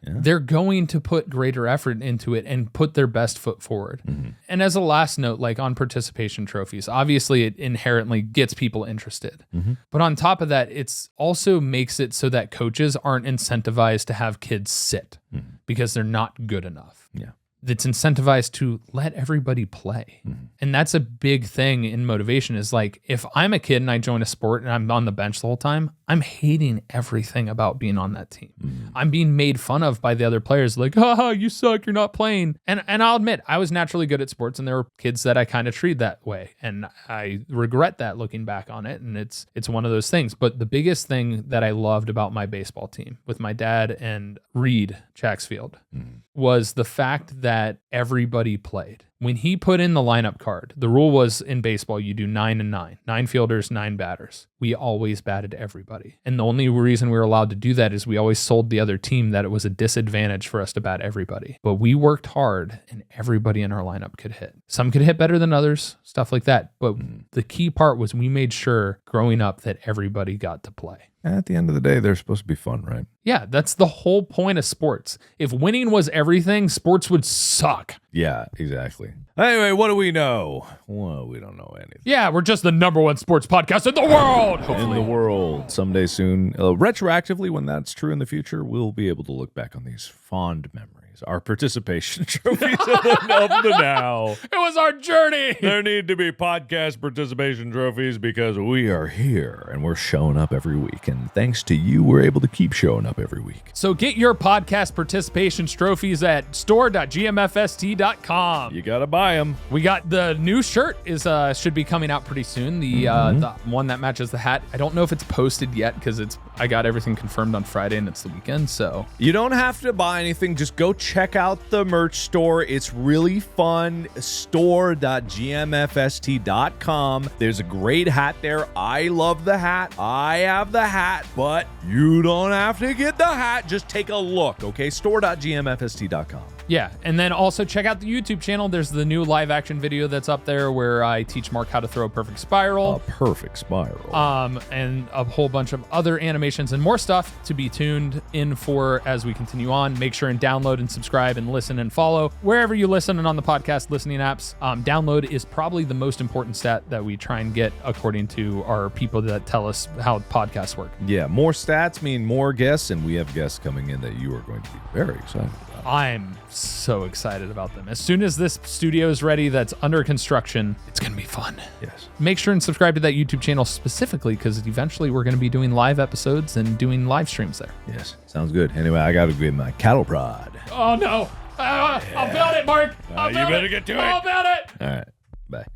A: they're going to put greater effort into it and put their best foot forward. And as a last note, like on participation trophies, obviously it inherently gets people interested. But on top of that, it's also makes it so that coaches aren't incentivized to have kids sit because they're not good enough.
B: Yeah.
A: That's incentivized to let everybody play. And that's a big thing in motivation is like, if I'm a kid and I join a sport and I'm on the bench the whole time, I'm hating everything about being on that team. I'm being made fun of by the other players like, haha, you suck, you're not playing. And I'll admit, I was naturally good at sports and there were kids that I kind of treated that way. And I regret that looking back on it. And it's one of those things. But the biggest thing that I loved about my baseball team with my dad and Reed Chaxfield was the fact that everybody played. When he put in the lineup card, the rule was in baseball, you do 9 and 9, 9 fielders, 9 batters. We always batted everybody. And the only reason we were allowed to do that is we always sold the other team that it was a disadvantage for us to bat everybody. But we worked hard and everybody in our lineup could hit. Some could hit better than others, stuff like that. But the key part was we made sure growing up that everybody got to play.
B: At the end of the day, they're supposed to be fun, right?
A: Yeah, that's the whole point of sports. If winning was everything, sports would suck.
B: Yeah, exactly. Anyway, what do we know? Well, we don't know anything.
A: Yeah, we're just the #1 sports podcast in the world, hopefully.
B: In the world. Someday soon, retroactively, when that's true in the future, we'll be able to look back on these fond memories. Our participation trophies of the now.
A: It was our journey.
B: There need to be podcast participation trophies because we are here and we're showing up every week. And thanks to you, we're able to keep showing up every week.
A: So get your podcast participation trophies at store.gmfst.com.
B: You got to buy them.
A: We got the new shirt should be coming out pretty soon. The one that matches the hat. I don't know if it's posted yet because I got everything confirmed on Friday and it's the weekend. So
B: you don't have to buy anything. Just go check out the merch store. It's really fun. Store.gmfst.com. There's a great hat there. I love the hat. I have the hat, but you don't have to get the hat. Just take a look, okay? Store.gmfst.com.
A: Yeah, and then also check out the YouTube channel. There's the new live action video that's up there where I teach Mark how to throw a perfect spiral.
B: A perfect spiral.
A: And a whole bunch of other animations and more stuff to be tuned in for as we continue on. Make sure and download and subscribe and listen and follow wherever you listen and on the podcast listening apps. Download is probably the most important stat that we try and get according to our people that tell us how podcasts work.
B: Yeah, more stats mean more guests, and we have guests coming in that you are going to be very excited about.
A: I'm so excited about them. As soon as this studio is ready that's under construction, it's going to be fun.
B: Yes.
A: Make sure and subscribe to that YouTube channel specifically because eventually we're going to be doing live episodes and doing live streams there.
B: Yes. Sounds good. Anyway, I got to get my cattle prod.
A: Oh, no. I'll build it, Mark.
B: You better get to it.
A: I'll build it.
B: All right. Bye.